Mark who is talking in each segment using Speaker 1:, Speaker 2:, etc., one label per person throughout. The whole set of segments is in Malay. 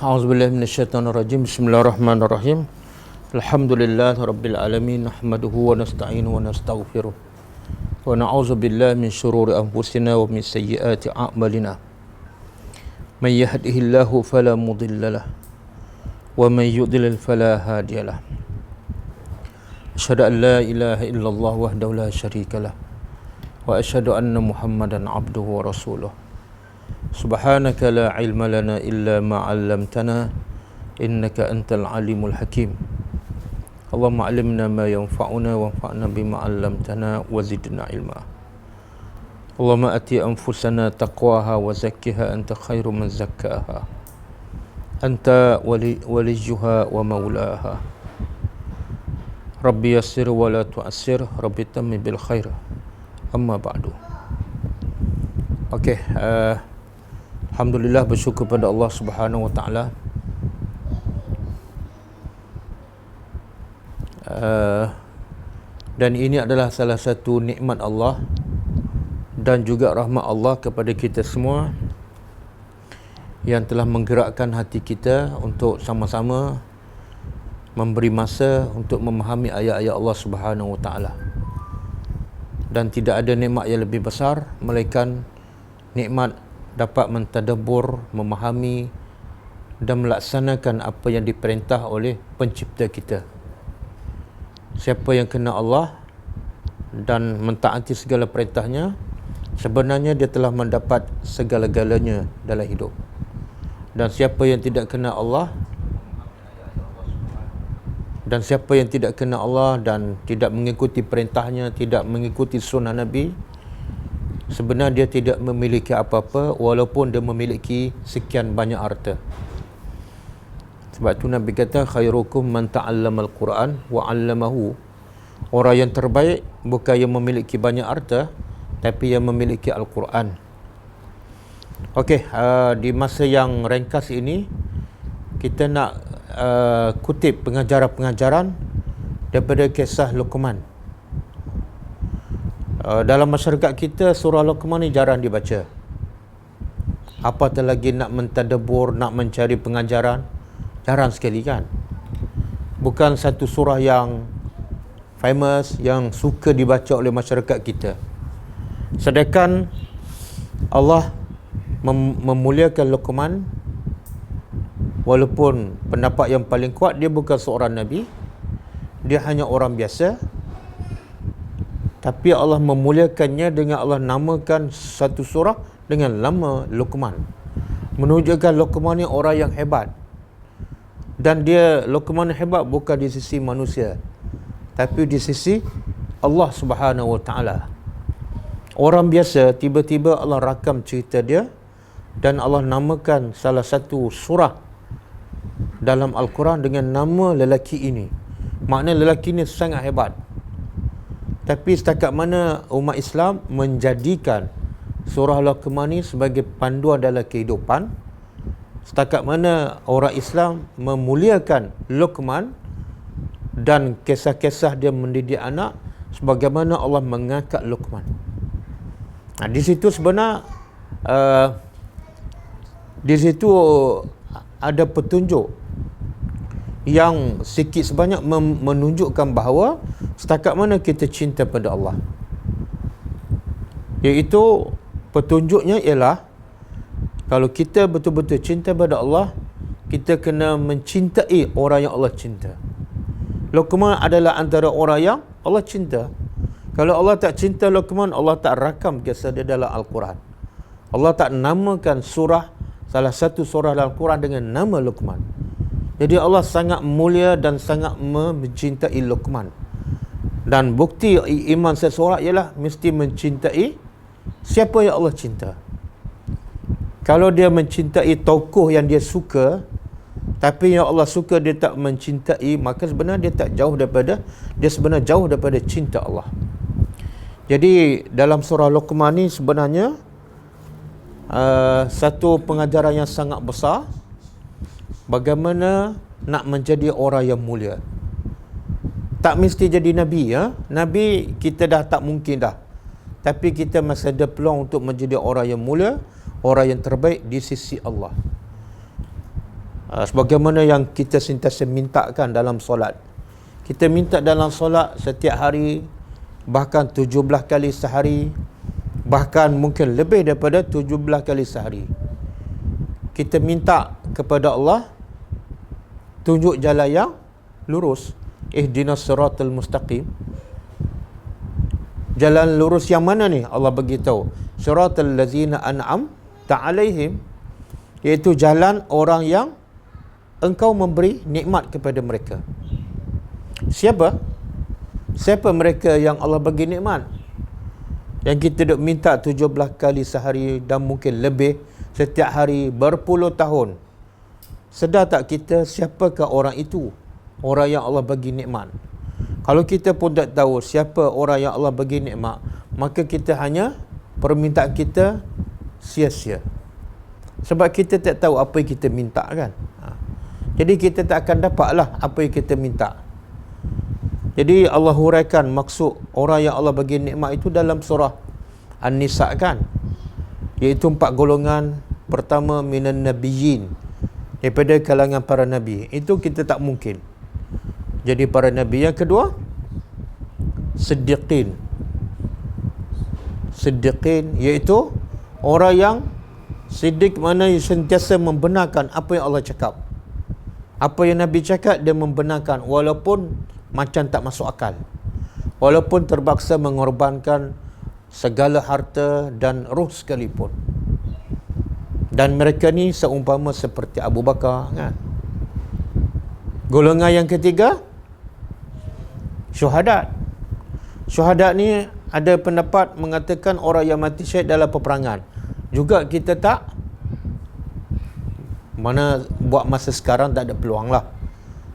Speaker 1: A'udzubillahi minasyaitonirrajim. Bismillahirrahmanirrahim. Alhamdulillah rabbil alamin, nahmaduhu wa nasta'inuhu wa nastaghfiruh. Wa na'udzubillahi min syururi anfusina wa min sayyiati a'malina. May yahdihillahu fala mudhillalah wa may yudlil fala hadiyalah. Asyhadu an la ilaha illallah wahdahu la syarikalah wa asyhadu anna Muhammadan abduhu wa rasuluh. Subhanaka la ilma lana illa ma 'allamtana innaka antal alimul hakim. Allahumma 'allimna ma yanfa'una wanfa'na bima 'allamtana wa zidna ilma. Allahumma ati anfusana taqwaha wa zakkiha anta khairu man zakkaha. Anta waliyuha wa maulaha. Rabbi yassir wa la tu'assir, Rabbi tammi bil khair. Amma ba'du. Okey, alhamdulillah, bersyukur pada Allah Subhanahu wa taala. Dan ini adalah salah satu nikmat Allah dan juga rahmat Allah kepada kita semua yang telah menggerakkan hati kita untuk sama-sama memberi masa untuk memahami ayat-ayat Allah Subhanahu wa taala. Dan tidak ada nikmat yang lebih besar melainkan nikmat dapat mentadabbur, memahami dan melaksanakan apa yang diperintah oleh pencipta kita. Siapa yang kenal Allah dan mentaati segala perintahnya, sebenarnya dia telah mendapat segala-galanya dalam hidup. Dan siapa yang tidak kenal Allah dan tidak mengikuti perintahnya, tidak mengikuti sunnah Nabi, sebenarnya dia tidak memiliki apa-apa walaupun dia memiliki sekian banyak harta. Sebab tu Nabi kata khairukum man ta'allama al-Quran wa 'allamahu. Orang yang terbaik bukan yang memiliki banyak harta, tapi yang memiliki Al-Quran. Okey, di masa yang ringkas ini kita nak kutip pengajaran-pengajaran daripada kisah Luqman. Dalam masyarakat kita surah Luqman ni jarang dibaca. Apatah lagi nak mentadabbur, nak mencari pengajaran, jarang sekali kan. Bukan satu surah yang famous, yang suka dibaca oleh masyarakat kita. Sedangkan Allah memuliakan Luqman, walaupun pendapat yang paling kuat dia bukan seorang Nabi, dia hanya orang biasa. Tapi Allah memuliakannya dengan Allah namakan satu surah dengan nama Luqman, menunjukkan Luqman ni orang yang hebat. Dan dia Luqman hebat bukan di sisi manusia, tapi di sisi Allah Subhanahu wa taala. Orang biasa, tiba-tiba Allah rakam cerita dia dan Allah namakan salah satu surah dalam Al-Quran dengan nama lelaki ini. Maknanya lelaki ini sangat hebat. Tapi setakat mana umat Islam menjadikan surah Luqman ini sebagai panduan dalam kehidupan, setakat mana orang Islam memuliakan Luqman dan kisah-kisah dia mendidik anak sebagaimana Allah mengangkat Luqman. Di situ sebenarnya di situ ada petunjuk yang sikit sebanyak menunjukkan bahawa setakat mana kita cinta pada Allah. Iaitu petunjuknya ialah kalau kita betul-betul cinta pada Allah, kita kena mencintai orang yang Allah cinta. Luqman adalah antara orang yang Allah cinta. Kalau Allah tak cinta Luqman, Allah tak rakam kisah dia dalam Al-Quran. Allah tak namakan surah, salah satu surah dalam Al-Quran dengan nama Luqman. Jadi Allah sangat mulia dan sangat mencintai Luqman. Dan bukti iman seseorang ialah mesti mencintai siapa yang Allah cinta. Kalau dia mencintai tokoh yang dia suka, tapi yang Allah suka dia tak mencintai, maka sebenarnya dia sebenarnya jauh daripada cinta Allah. Jadi dalam surah Luqman ni sebenarnya satu pengajaran yang sangat besar, bagaimana nak menjadi orang yang mulia. Tak mesti jadi Nabi, ya. Nabi kita dah tak mungkin dah. Tapi kita masih ada peluang untuk menjadi orang yang mulia, orang yang terbaik di sisi Allah. Sebagaimana yang kita sentiasa mintakan dalam solat. Kita minta dalam solat setiap hari, bahkan 17 kali sehari, bahkan mungkin lebih daripada 17 kali sehari. Kita minta kepada Allah tunjuk jalan yang lurus. Ihdinas siratal mustaqim. Jalan lurus yang mana ni? Allah beritahu, siratal ladzina an'amta alaihim, iaitu jalan orang yang engkau memberi nikmat kepada mereka. Siapa? Siapa mereka yang Allah bagi nikmat? Yang kita duk minta 17 kali sehari dan mungkin lebih setiap hari berpuluh tahun. Sedar tak kita siapakah orang itu? Orang yang Allah bagi nikmat. Kalau kita pun tak tahu siapa orang yang Allah bagi nikmat, maka kita hanya permintaan kita sia-sia. Sebab kita tak tahu apa yang kita minta kan. Jadi kita tak akan dapatlah apa yang kita minta. Jadi Allah huraikan maksud orang yang Allah bagi nikmat itu dalam surah An-Nisa kan. Iaitu 4 golongan. Pertama, minan nabiyyin, daripada kalangan para nabi. Itu kita tak mungkin jadi para nabi. Yang kedua, siddiqin. Siddiqin iaitu orang yang siddiq, mana yang sentiasa membenarkan apa yang Allah cakap. Apa yang Nabi cakap dia membenarkan, walaupun macam tak masuk akal, walaupun terpaksa mengorbankan segala harta dan roh sekalipun. Dan mereka ni seumpama seperti Abu Bakar kan. Golongan yang ketiga, syuhadat. Syuhadat ni ada pendapat mengatakan orang yang mati syahid dalam peperangan. Juga kita tak, mana buat masa sekarang tak ada peluang lah.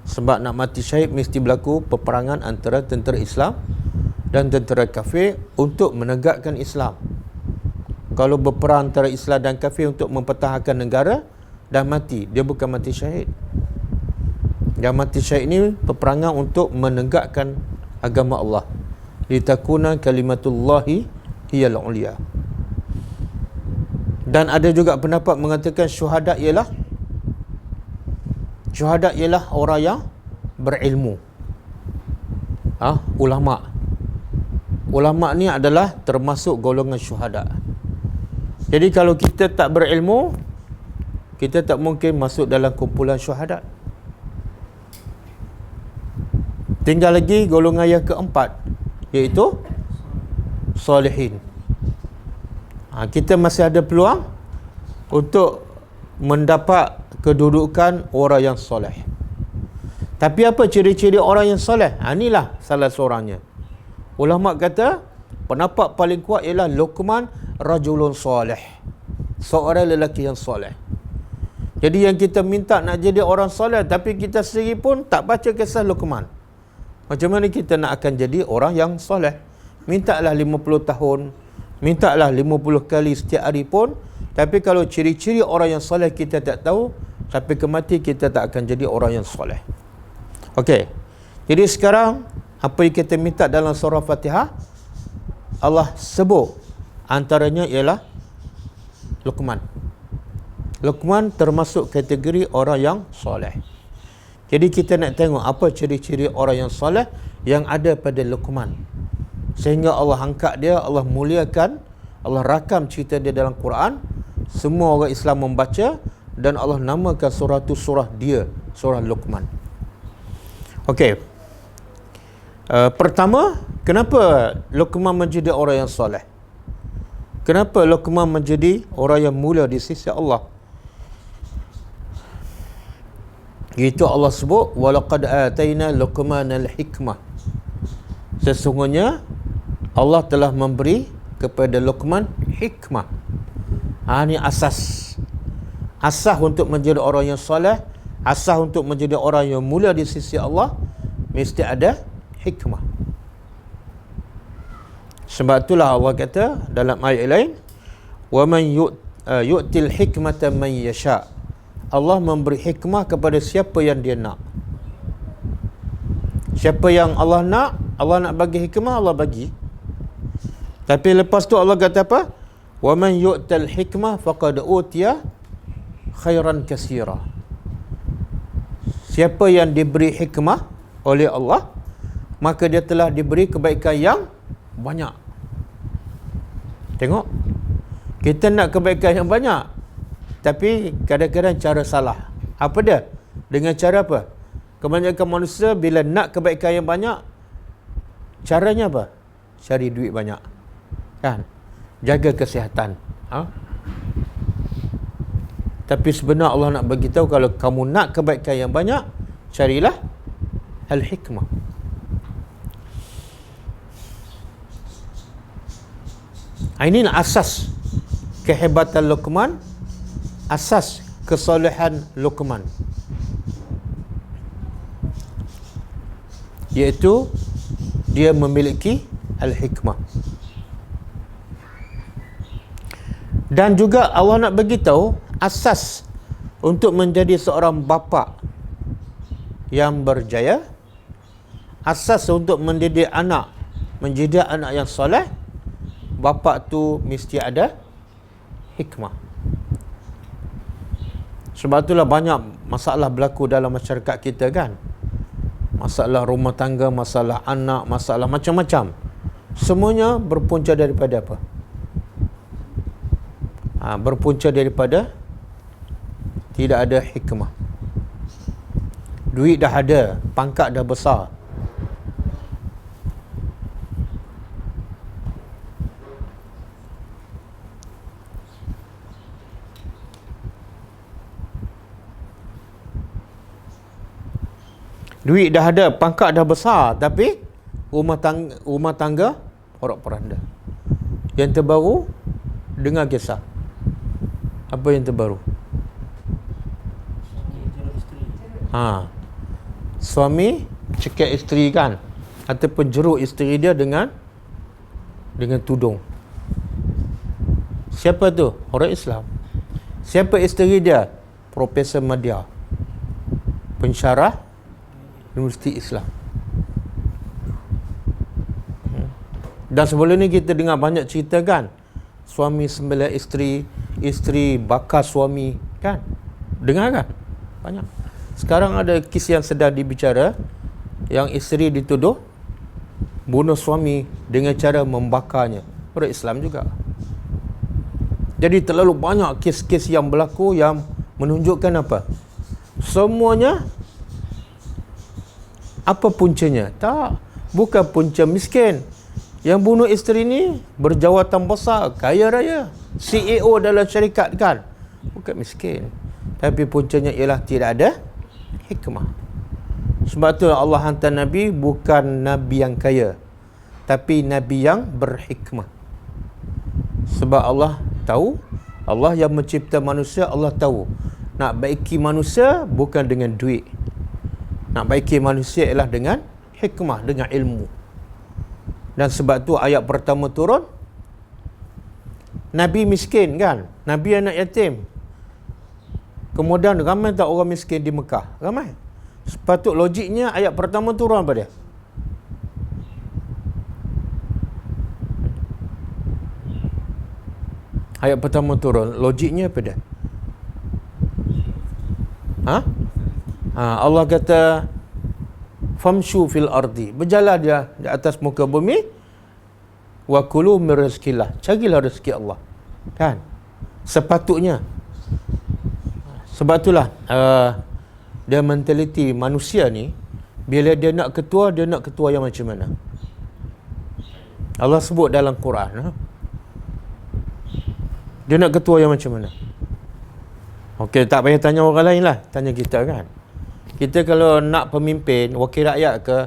Speaker 1: Sebab nak mati syahid mesti berlaku peperangan antara tentera Islam dan tentera kafir untuk menegakkan Islam. Kalau berperang antara Islam dan kafir untuk mempertahankan negara, dah mati, dia bukan mati syahid. Yang mati syahid ni peperangan untuk menegakkan agama Allah. Litakuna kalimatullahi hiyal ulia. Dan ada juga pendapat mengatakan syuhadat ialah orang yang berilmu. Ulama. Ulama ni adalah termasuk golongan syuhadat. Jadi kalau kita tak berilmu, kita tak mungkin masuk dalam kumpulan syuhadat. Tinggal lagi golongan yang keempat, iaitu salihin. Kita masih ada peluang untuk mendapat kedudukan orang yang soleh. Tapi apa ciri-ciri orang yang soleh? Inilah salah seorangnya. Ulama kata pendapat paling kuat ialah Luqman rajulun soleh, seorang lelaki yang soleh. Jadi yang kita minta nak jadi orang soleh, tapi kita sendiri pun tak baca kisah Luqman. Macam mana kita nak akan jadi orang yang soleh? Mintalah 50 tahun, mintalah 50 kali setiap hari pun, tapi kalau ciri-ciri orang yang soleh kita tak tahu, sampai ke mati kita tak akan jadi orang yang soleh. Okey. Jadi sekarang apa yang kita minta dalam surah Fatihah, Allah sebut antaranya ialah Luqman. Luqman termasuk kategori orang yang soleh. Jadi kita nak tengok apa ciri-ciri orang yang soleh yang ada pada Luqman, sehingga Allah angkat dia, Allah muliakan, Allah rakam cerita dia dalam Quran. Semua orang Islam membaca dan Allah namakan surah tu surah dia, surah Luqman. Okey. Pertama, kenapa Luqman menjadi orang yang soleh? Kenapa Luqman menjadi orang yang mulia di sisi Allah? Itu Allah sebut walaqad ataina Luqmanal hikmah. Sesungguhnya Allah telah memberi kepada Luqman hikmah. Ini asas. Asas untuk menjadi orang yang soleh, asas untuk menjadi orang yang mulia di sisi Allah, mesti ada hikmah. Sebab itulah Allah kata dalam ayat lain, wa man yu'til hikmata man yasha. Allah memberi hikmah kepada siapa yang dia nak. Siapa yang Allah nak bagi hikmah, Allah bagi. Tapi lepas tu Allah kata apa? Wa man yu'tal hikmah faqad utiya khairan katsira. Siapa yang diberi hikmah oleh Allah, maka dia telah diberi kebaikan yang banyak. Tengok, kita nak kebaikan yang banyak, tapi kadang-kadang cara salah. Apa dia? Dengan cara apa? Kebanyakan manusia bila nak kebaikan yang banyak, caranya apa? Cari duit banyak, kan? Jaga kesihatan. Tapi sebenarnya Allah nak bagi tahu, kalau kamu nak kebaikan yang banyak, carilah al-hikmah. Ini asas kehebatan Luqman, asas kesolehan Luqman, iaitu dia memiliki al-hikmah. Dan juga Allah nak bagi tahu asas untuk menjadi seorang bapa yang berjaya, asas untuk mendidik anak menjadi anak yang soleh, bapa tu mesti ada hikmah. Sebab itulah banyak masalah berlaku dalam masyarakat kita, kan? Masalah rumah tangga, masalah anak, masalah macam-macam. Semuanya berpunca daripada apa? Berpunca daripada tidak ada hikmah. Duit dah ada, pangkat dah besar, duit dah ada, pangkat dah besar, tapi rumah tangga porak-poranda. Yang terbaru, dengar kisah. Apa yang terbaru? Suami cekik isteri, kan? Ataupun jeruk isteri dia dengan tudung. Siapa tu? Orang Islam. Siapa isteri dia? Profesor Madya, pensyarah Universiti Islam. Dan sebelum ni kita dengar banyak cerita, kan? Suami sembelah isteri, isteri bakar suami, kan? Dengar, kan? Banyak. Sekarang ada kes yang sedang dibicara, yang isteri dituduh bunuh suami dengan cara membakarnya. Orang Islam juga. Jadi terlalu banyak kes-kes yang berlaku yang menunjukkan apa? Semuanya apa puncanya? Tak, bukan punca miskin. Yang bunuh isteri ni berjawatan besar, kaya raya, CEO dalam syarikat, kan? Bukan miskin. Tapi puncanya ialah tidak ada hikmah. Sebab tu Allah hantar Nabi bukan Nabi yang kaya, tapi Nabi yang berhikmah. Sebab Allah tahu, Allah yang mencipta manusia, Allah tahu nak baiki manusia bukan dengan duit. Nak baiki manusia ialah dengan hikmah, dengan ilmu. Dan sebab tu ayat pertama turun, Nabi miskin, kan? Nabi anak yatim. Kemudian ramai tak orang miskin di Mekah? Ramai. Sepatut logiknya ayat pertama turun apa dia? Ayat pertama turun, logiknya apa dia? Allah kata famshu fil ardi, berjalan dia di atas muka bumi, wa kulu min rizqillah, carilah rezeki Allah, kan? Sepatutnya. Sebab itulah dia mentaliti manusia ni, bila dia nak ketua yang macam mana? Allah sebut dalam Quran, dia nak ketua yang macam mana? Okey, tak payah tanya orang lain lah, tanya kita, kan? Kita kalau nak pemimpin, wakil rakyat ke,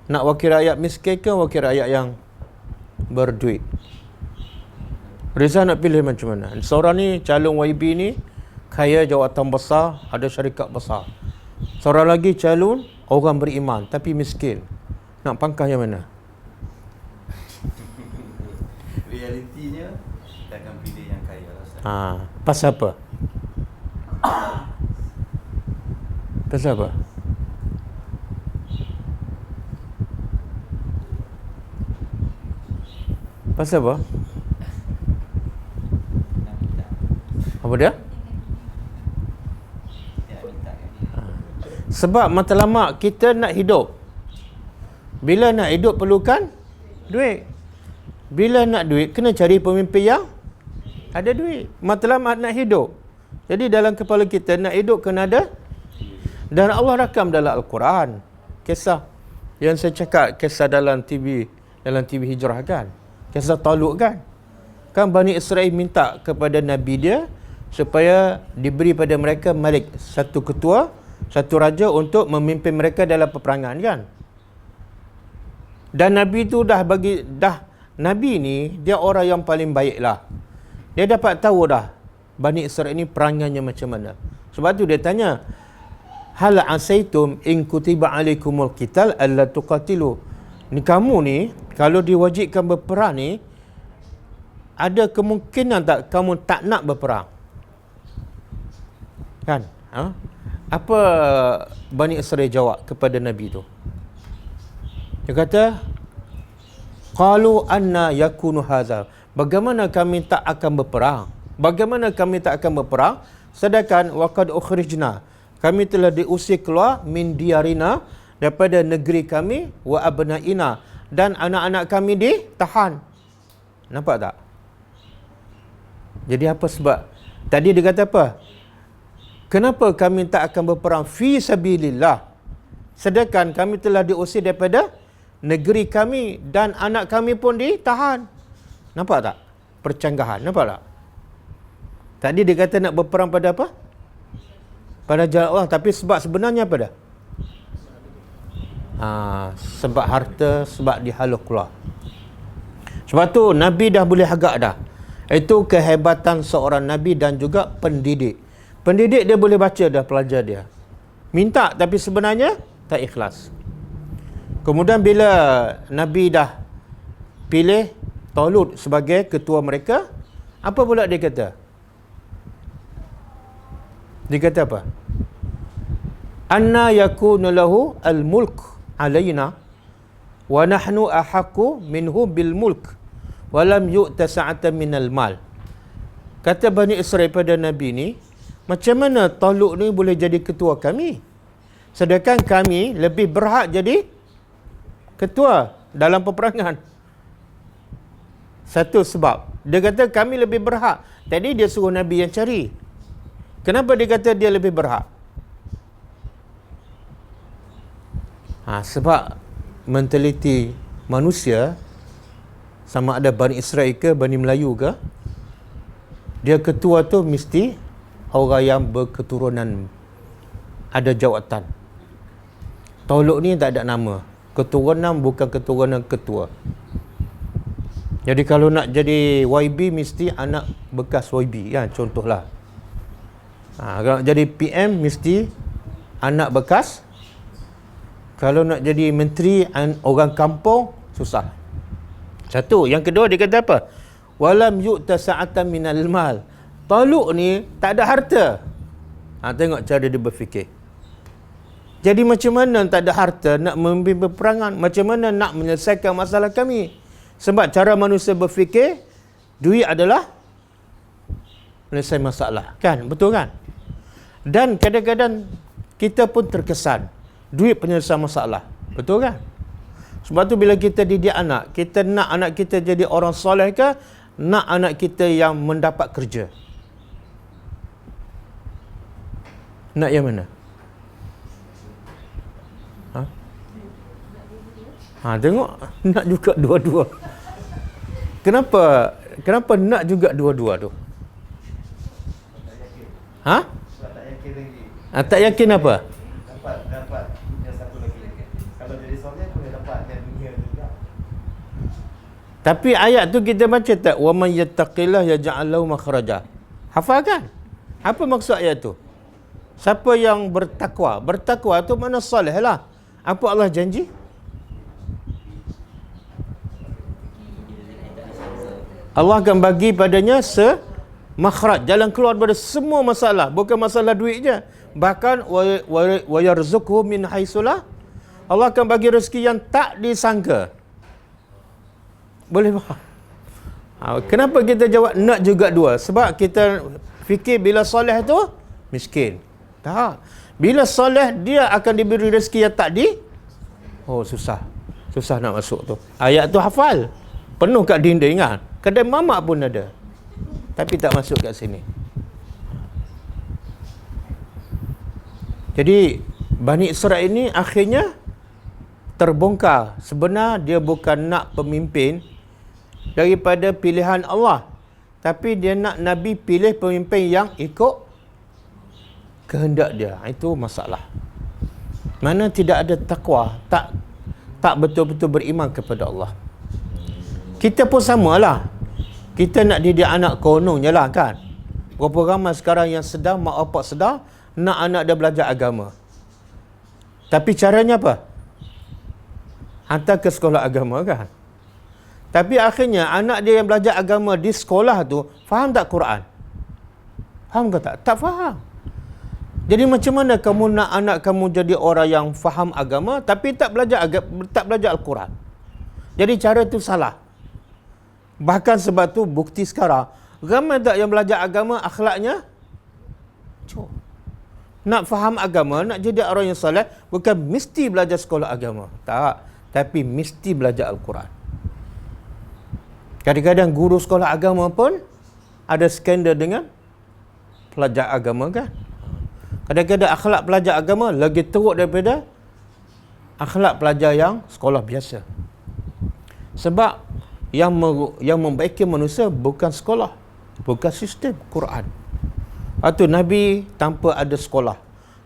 Speaker 1: nak wakil rakyat miskin ke, wakil rakyat yang berduit? Reza nak pilih macam mana? Seorang ni, calon YB ni, kaya, jawatan besar, ada syarikat besar. Seorang lagi calon orang beriman tapi miskin. Nak pangkah yang mana?
Speaker 2: Realitinya kita akan pilih yang kaya lah.
Speaker 1: Pasal apa? Pasal apa? Pasal apa? Apa dia? Sebab matlamat kita nak hidup. Bila nak hidup perlukan duit. Bila nak duit, kena cari pemimpin yang ada duit. Matlamat nak hidup. Jadi dalam kepala kita, nak hidup kena ada. Dan Allah rakam dalam Al-Quran. Kisah yang saya cakap, kisah dalam TV Hijrah kan. Kisah Talut kan. Kan Bani Israel minta kepada Nabi dia, supaya diberi pada mereka malik, satu ketua, satu raja untuk memimpin mereka dalam peperangan kan. Dan Nabi tu Nabi ni dia orang yang paling baik lah. Dia dapat tahu dah Bani Israel ni perangannya macam mana. Sebab tu dia tanya, hal asaitum in kutiba alaikumul qital alla tuqatilu. Ni kamu ni kalau diwajibkan berperang ni, ada kemungkinan tak kamu tak nak berperang? Kan? Apa Bani Israel jawab kepada Nabi tu? Dia kata, qalu anna yakunu hadza. Bagaimana kami tak akan berperang? Bagaimana kami tak akan berperang sedangkan waqad ukhrijna, kami telah diusir keluar min diarina, daripada negeri kami, wa abnaina, dan anak-anak kami ditahan. Nampak tak? Jadi apa sebab? Tadi dia kata apa? Kenapa kami tak akan berperang fi sabilillah sedangkan kami telah diusir daripada negeri kami dan anak kami pun ditahan? Nampak tak? Percanggahan. Nampak tak? Tadi dia kata nak berperang pada apa? Pada jalan Allah. Tapi sebab sebenarnya apa dah? Sebab harta, sebab dihalus keluar. Sebab tu Nabi dah boleh agak dah. Itu kehebatan seorang Nabi dan juga pendidik. Pendidik dia boleh baca dah pelajar dia. Minta tapi sebenarnya tak ikhlas. Kemudian bila Nabi dah pilih Talut sebagai ketua mereka, apa pula dia kata? Dia kata apa? Anna yakunu lahu al-mulk alaina wa nahnu ahaqqu minhu bil mulk wa lam yu'ta sa'atan minal mal. Kata Bani Israel pada Nabi ni, macam mana Talut ni boleh jadi ketua kami? Sedangkan kami lebih berhak jadi ketua dalam peperangan. Satu sebab. Dia kata kami lebih berhak. Tadi dia suruh Nabi yang cari. Kenapa dia kata dia lebih berhak? Sebab mentaliti manusia, sama ada Bani Israel ke Bani Melayu ke, dia ketua tu mesti orang yang berketurunan, ada jawatan. Talut ni tak ada nama. Keturunan bukan keturunan ketua. Jadi kalau nak jadi YB mesti anak bekas YB kan, contohlah. Kalau nak jadi PM mesti anak bekas. Kalau nak jadi menteri orang kampung susah. Satu. Yang kedua dia kata apa? Walam yu'ta sa'atan minal mal. Talut ni tak ada harta. Tengok cara dia berfikir. Jadi macam mana tak ada harta nak memimpin peperangan? Macam mana nak menyelesaikan masalah kami? Sebab cara manusia berfikir, duit adalah menyelesaikan masalah. Kan? Betul kan? Dan kadang-kadang kita pun terkesan duit penyelesaian masalah. Betul kan? Sebab tu bila kita didik anak, kita nak anak kita jadi orang soleh ke, nak anak kita yang mendapat kerja? Nak yang mana? Tengok, nak juga dua-dua. Kenapa nak juga dua-dua tu?
Speaker 2: Sebab tak yakin lagi.
Speaker 1: Tak yakin apa?
Speaker 2: Dapat yang satu lagi. Kalau jadi soleh boleh dapat yang dunia juga.
Speaker 1: Tapi ayat tu kita baca tak? Wa may yattaqillah yaj'al lahu makhraja. Hafal kan? Apa maksud ayat tu? Siapa yang bertakwa? Bertakwa tu mana soleh lah. Apa Allah janji? Allah akan bagi padanya makhraj, jalan keluar daripada semua masalah, bukan masalah duit je. Bahkan wa yarzuqhu min haitsulah, Allah akan bagi rezeki yang tak disangka. Boleh faham? Kenapa kita jawab nak juga dua? Sebab kita fikir bila soleh tu miskin. Tak. Bila soleh, dia akan diberi rezeki yang tak di. Oh, susah. Susah nak masuk tu. Ayat tu hafal. Penuh kat dinding kan. Kedai mamak pun ada. Tapi tak masuk kat sini. Jadi, Bani Israel ini akhirnya terbongkar. Sebenarnya dia bukan nak pemimpin daripada pilihan Allah. Tapi dia nak Nabi pilih pemimpin yang ikut kehendak dia. Itu masalah. Mana tidak ada takwa, tak betul-betul beriman kepada Allah. Kita pun samalah. Kita nak didik anak kononnya lah kan. Berapa ramai sekarang yang sedar, mak bapak sedar, nak anak dia belajar agama. Tapi caranya apa? Hantar ke sekolah agama kan. Tapi akhirnya anak dia yang belajar agama di sekolah tu, faham tak Quran? Faham ke tak? Tak faham. Jadi macam mana kamu nak anak kamu jadi orang yang faham agama tapi tak belajar Al-Quran? Jadi cara tu salah. Bahkan sebab tu bukti sekarang ramai tak yang belajar agama akhlaknya cuk. Nak faham agama, nak jadi orang yang soleh, bukan mesti belajar sekolah agama. Tak. Tapi mesti belajar Al-Quran. Kadang-kadang guru sekolah agama pun ada skandal dengan pelajar agama kan. Kadang-kadang akhlak pelajar agama lagi teruk daripada akhlak pelajar yang sekolah biasa. Sebab yang membaiki manusia bukan sekolah, bukan sistem Quran. Lepas tu Nabi tanpa ada sekolah,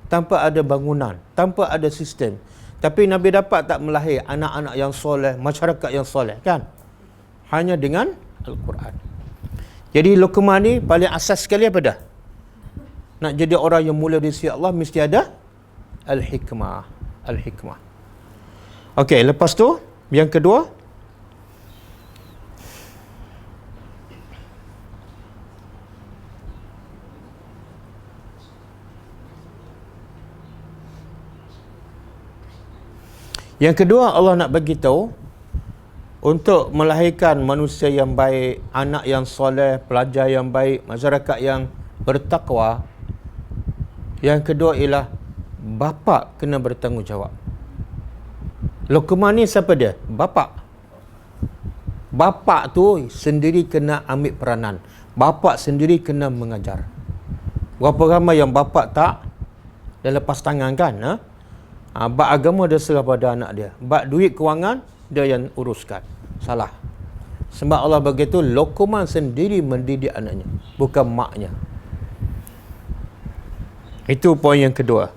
Speaker 1: tanpa ada bangunan, tanpa ada sistem. Tapi Nabi dapat tak melahir anak-anak yang soleh, masyarakat yang soleh kan? Hanya dengan Al-Quran. Jadi Luqman ni paling asas sekali apa dah? Nak jadi orang yang mulia di sisi Allah mesti ada Al-Hikmah. Al-Hikmah. Okey, lepas tu yang kedua, Allah nak bagi tahu untuk melahirkan manusia yang baik, anak yang soleh, pelajar yang baik, masyarakat yang bertakwa. Yang kedua ialah bapa kena bertanggungjawab. Luqman ni siapa dia? Bapa. Bapa tu sendiri kena ambil peranan. Bapa sendiri kena mengajar. Berapa ramai yang bapa tak dia lepas tangan kan? Bab agama dia serah pada anak dia. Bab duit kewangan dia yang uruskan. Salah. Sebab Allah begitu, Luqman sendiri mendidik anaknya, bukan maknya. Itu poin yang kedua.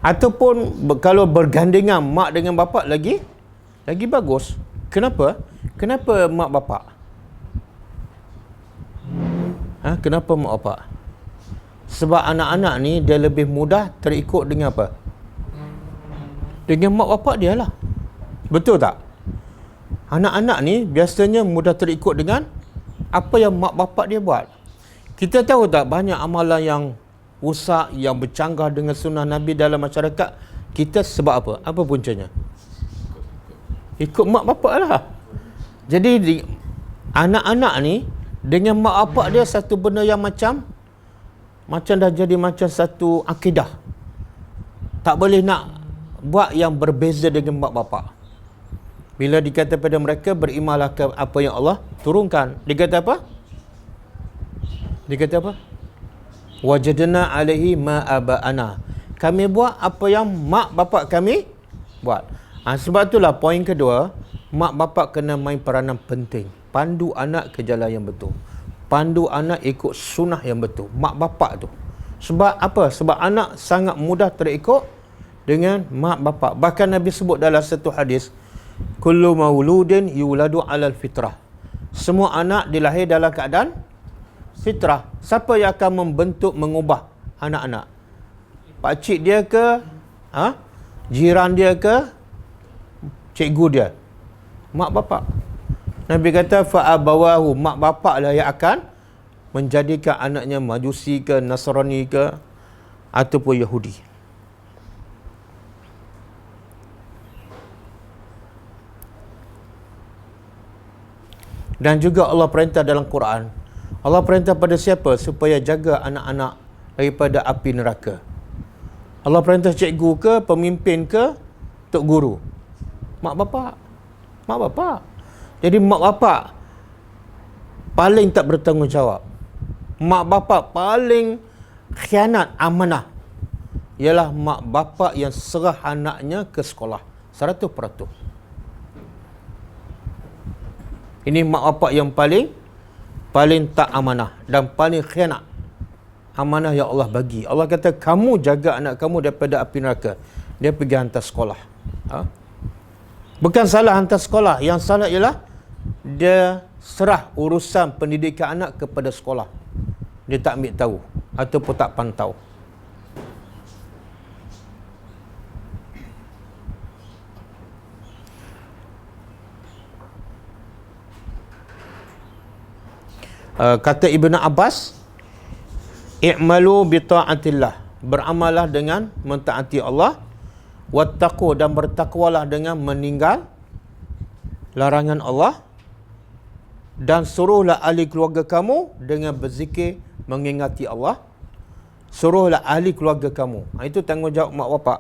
Speaker 1: Ataupun kalau bergandengan mak dengan bapa lagi bagus. Kenapa? Kenapa mak bapa? Kenapa mak bapak? Sebab anak-anak ni dia lebih mudah terikut dengan apa? Dengan mak bapak dia lah. Betul tak? Anak-anak ni biasanya mudah terikut dengan apa yang mak bapak dia buat. Kita tahu tak banyak amalan yang rusak, yang bercanggah dengan sunnah Nabi dalam masyarakat kita sebab apa? Apa puncanya? Ikut mak bapak lah. Jadi anak-anak ni dengan mak bapak dia satu benda yang macam dah jadi macam satu akidah. Tak boleh nak buat yang berbeza dengan mak bapak. Bila dikata pada mereka berimanlah ke apa yang Allah turunkan. Dikata apa? Wajadna alaihi ma aba'ana. Kami buat apa yang mak bapak kami buat. Sebab itulah poin kedua, mak bapak kena main peranan penting. Pandu anak ke jalan yang betul. Pandu anak ikut sunnah yang betul. Mak bapak tu. Sebab apa? Sebab anak sangat mudah terikut dengan mak bapak. Bahkan Nabi sebut dalam satu hadis, kullu mauludin yuladu alal fitrah. Semua anak dilahir dalam keadaan fitrah. Siapa yang akan membentuk, mengubah anak-anak? Pakcik dia ke? Jiran dia ke? Cikgu dia? Mak bapak. Nabi kata fa'abawahu, mak bapak lah yang akan menjadikan anaknya Majusi ke, Nasrani ke, ataupun Yahudi. Dan juga Allah perintah dalam Quran. Allah perintah pada siapa? Supaya jaga anak-anak daripada api neraka. Allah perintah cikgu ke, pemimpin ke, tok guru? Mak bapak. Mak bapak. Jadi mak bapak paling tak bertanggungjawab. Mak bapak paling khianat amanah. Ialah mak bapak yang serah anaknya ke sekolah 100%. Ini mak bapak yang paling tak amanah dan paling khianat amanah yang Allah bagi. Allah kata, kamu jaga anak kamu daripada api neraka. Dia pergi hantar sekolah. Bukan salah hantar sekolah. Yang salah ialah dia serah urusan pendidikan anak kepada sekolah. Dia tak ambil tahu ataupun tak pantau. Kata Ibn Abbas, i'malu bi ta'atillah, beramalah dengan mentaati Allah, wattaqu, dan bertakwalah dengan meninggal larangan Allah, dan suruhlah ahli keluarga kamu dengan berzikir mengingati Allah. Suruhlah ahli keluarga kamu. Itu tanggungjawab mak bapak.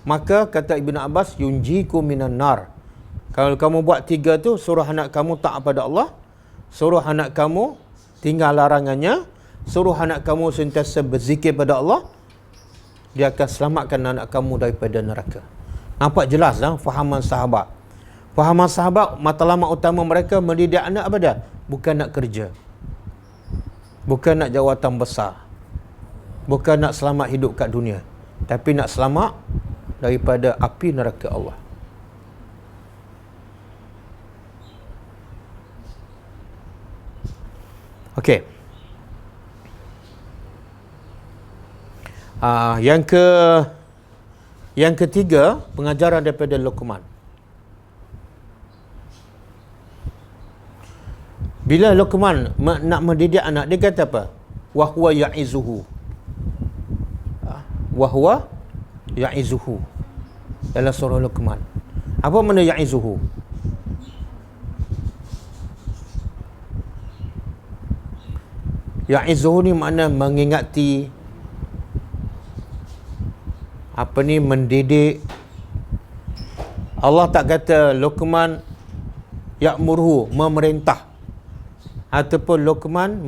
Speaker 1: Maka kata Ibn Abbas, yunjiku minan nar. Kalau kamu buat 3 tu, suruh anak kamu taat pada Allah, suruh anak kamu tinggal larangannya, suruh anak kamu sentiasa berzikir pada Allah, dia akan selamatkan anak kamu daripada neraka. Nampak jelas fahaman sahabat. Fahaman sahabat, matlamat utama mereka mendidik anak apa dia? Bukan nak kerja, bukan nak jawatan besar, bukan nak selamat hidup kat dunia, tapi nak selamat daripada api neraka Allah. Okey. Yang ketiga, pengajaran daripada Luqman. Bila Luqman nak mendidik anak, dia kata apa? Wa huwa ya'izuhu. Wa huwa ya'izuhu. Dalam surah Luqman. Apa makna ya'izuhu? Ya'izuhu ni makna mengingati, mendidik. Allah tak kata Luqman ya'murhu, memerintah, ataupun Luqman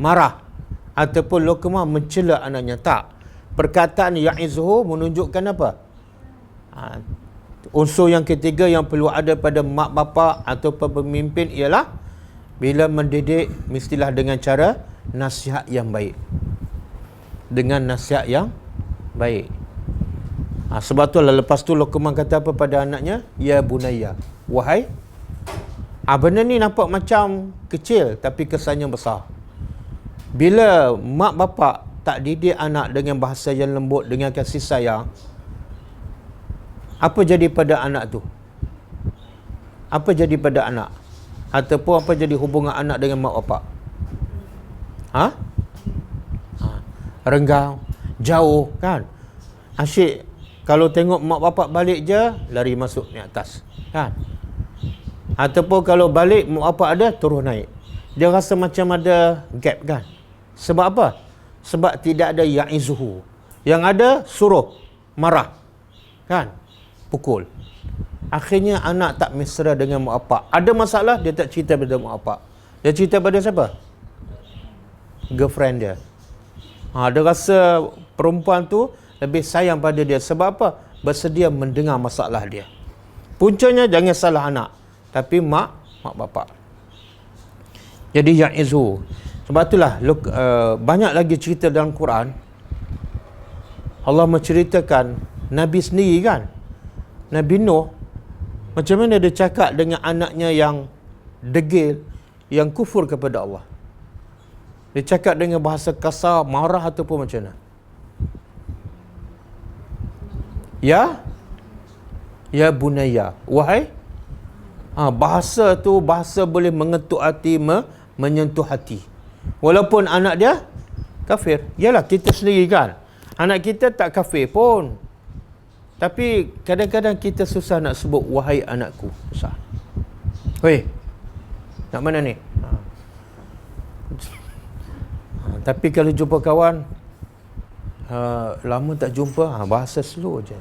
Speaker 1: marah, ataupun Luqman mencela anaknya. Tak. Perkataan ya'izuhu menunjukkan apa? Unsur yang ketiga yang perlu ada pada mak bapak ataupun pemimpin ialah bila mendidik, mestilah dengan cara nasihat yang baik. Dengan nasihat yang baik. Sebab tu lah lepas tu Luqman kata apa pada anaknya? Ya bunayya, wahai. Benda ni nampak macam kecil tapi kesannya besar. Bila mak bapak tak didik anak dengan bahasa yang lembut, dengan kasih sayang, apa jadi pada anak tu? Apa jadi pada anak? Ataupun apa jadi hubungan anak dengan mak bapak? Renggang, jauh kan? Asyik kalau tengok mak bapak balik je, lari masuk ni atas kan? Ataupun kalau balik mak bapak ada, turun naik. Dia rasa macam ada gap kan? Sebab apa? Sebab tidak ada ya'izuhu. Yang ada suruh, marah kan? Pukul. Akhirnya anak tak mesra dengan mak bapak. Ada masalah, dia tak cerita pada mak bapak. Dia cerita pada siapa? Girlfriend dia. Dia rasa perempuan tu lebih sayang pada dia. Sebab apa? Bersedia mendengar masalah dia. Puncanya jangan salah anak, tapi mak bapak. Jadi ya'izu. Sebab itulah banyak lagi cerita dalam Quran. Allah menceritakan Nabi sendiri kan. Nabi Nuh, macam mana dia cakap dengan anaknya yang degil, yang kufur kepada Allah. Dia cakap dengan bahasa kasar, marah ataupun macam mana? Ya bunayya, wahai. Bahasa tu bahasa boleh mengetuk hati, menyentuh hati. Walaupun anak dia kafir. Yalah, kita sendiri kan, anak kita tak kafir pun, tapi kadang-kadang kita susah nak sebut wahai anakku. Susah. Weh, Nak mana ni? Tapi kalau jumpa kawan lama tak jumpa, bahasa slow je.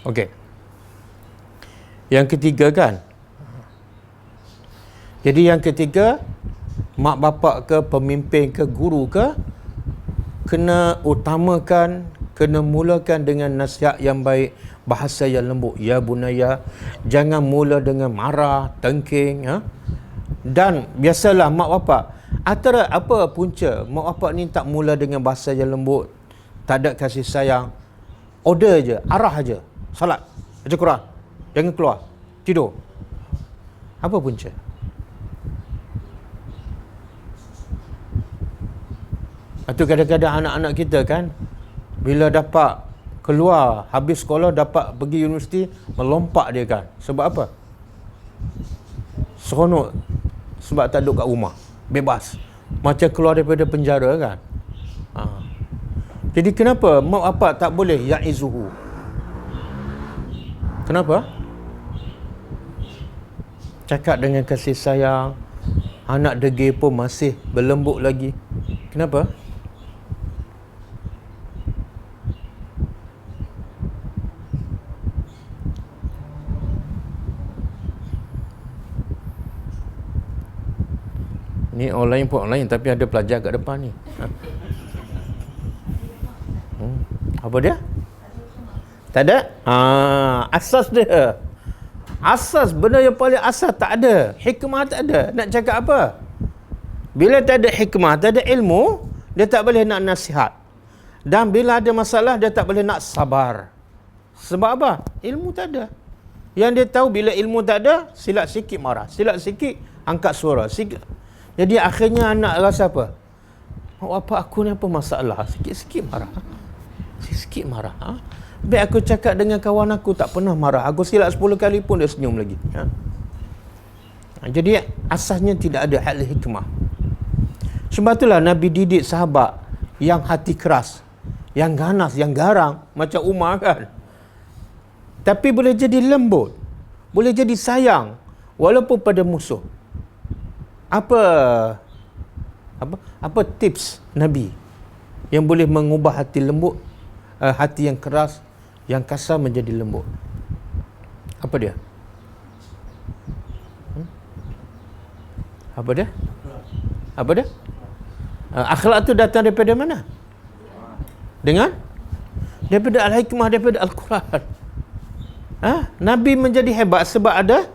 Speaker 1: Okey. Yang ketiga kan. Jadi yang ketiga, mak bapak ke, pemimpin ke, guru ke, kena utamakan, kena mulakan dengan nasihat yang baik, bahasa yang lembut. Ya bunaya, jangan mula dengan marah, tengking. Dan biasalah mak bapak, antara apa punca mak bapak ni tak mula dengan bahasa yang lembut, tak ada kasih sayang, order je, arah je, salat, baca Quran, jangan keluar, tidur. Apa punca? Atau kadang-kadang anak-anak kita kan, bila dapat keluar, habis sekolah, dapat pergi universiti, melompat dia kan. Sebab apa? Seronok. Sebab tak duduk kat rumah, bebas, macam keluar daripada penjara kan. Jadi kenapa mak bapak tak boleh ya'izuhu? Kenapa? Cakap dengan kasih sayang, anak degil pun masih berlembut lagi. Kenapa? Ni online pun online, tapi ada pelajar kat depan ni. Apa dia? Tak ada? Asas dia. Asas, benda yang paling asas tak ada. Hikmah tak ada. Nak cakap apa? Bila tak ada hikmah, tak ada ilmu, dia tak boleh nak nasihat. Dan bila ada masalah, dia tak boleh nak sabar. Sebab apa? Ilmu tak ada. Yang dia tahu bila ilmu tak ada, silap sikit marah. Silap sikit, angkat suara. Jadi akhirnya anak rasa apa? Mak bapak aku ni apa masalah? Sikit-sikit marah. Sikit-sikit marah. Baik aku cakap dengan kawan aku, tak pernah marah. Aku silap 10 kali pun dia senyum lagi. Jadi asasnya tidak ada hal hikmah. Sebab itulah Nabi didik sahabat yang hati keras, yang ganas, yang garang, macam Umar kan. Tapi boleh jadi lembut, boleh jadi sayang, walaupun pada musuh. Apa tips Nabi yang boleh mengubah hati lembut, hati yang keras, yang kasar menjadi lembut? Apa dia? Apa dia? Apa dia? Akhlak tu datang daripada mana? Daripada Al-Hikmah, daripada Al-Quran. Nabi menjadi hebat sebab ada.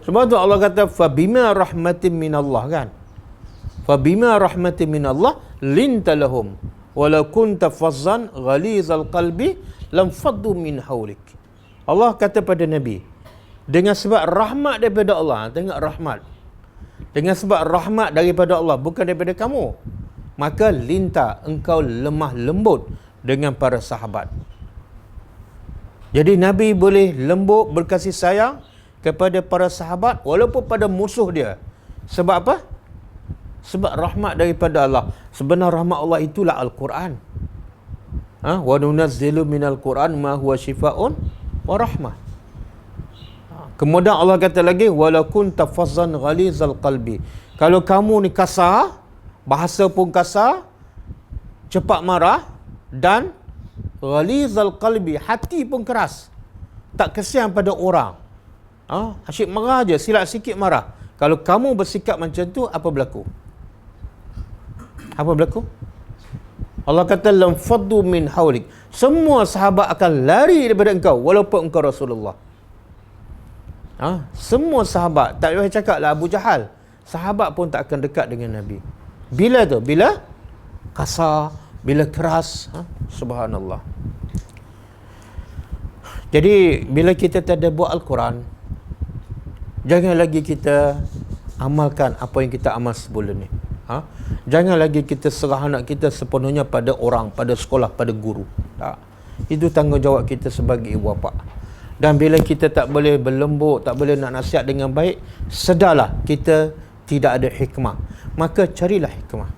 Speaker 1: Sebab tu Allah kata fabima rahmatin minallah kan. Fabima rahmatin minallah linta lahum walau kunta fazzan ghalizal qalbi lam faddu min hawlik. Allah kata pada Nabi, dengan sebab rahmat daripada Allah, tengok rahmat. Dengan sebab rahmat daripada Allah, bukan daripada kamu, maka linta, engkau lemah lembut dengan para sahabat. Jadi Nabi boleh lembut, berkasih sayang kepada para sahabat walaupun pada musuh dia. Sebab apa? Sebab rahmat daripada Allah. Sebenarnya rahmat Allah itulah Al-Quran. Wa nunazzilu minal Quran ma huwa shifaa'un wa rahmah. Kemudian Allah kata lagi walau kunta fazzan ghalizal qalbi. Kalau kamu ni kasar, bahasa pun kasar, cepat marah, dan ghalizal qalbi, hati pun keras, tak kesian pada orang, asyik marah je, silap sikit marah. Kalau kamu bersikap macam tu, apa berlaku? Apa berlaku? Allah kata lam faddu min hawlik. Semua sahabat akan lari daripada engkau walaupun engkau Rasulullah. Semua sahabat, tak payah cakap lah Abu Jahal, sahabat pun tak akan dekat dengan Nabi. Bila tu? Bila kasar, bila keras. Subhanallah. Jadi bila kita tadabbur Al-Quran, jangan lagi kita amalkan apa yang kita amal sebelum ni. Jangan lagi kita serah anak kita sepenuhnya pada orang, pada sekolah, pada guru. Tak. Itu tanggungjawab kita sebagai ibu bapa. Dan bila kita tak boleh berlembut, tak boleh nak nasihat dengan baik, sedarlah kita tidak ada hikmah. Maka carilah hikmah.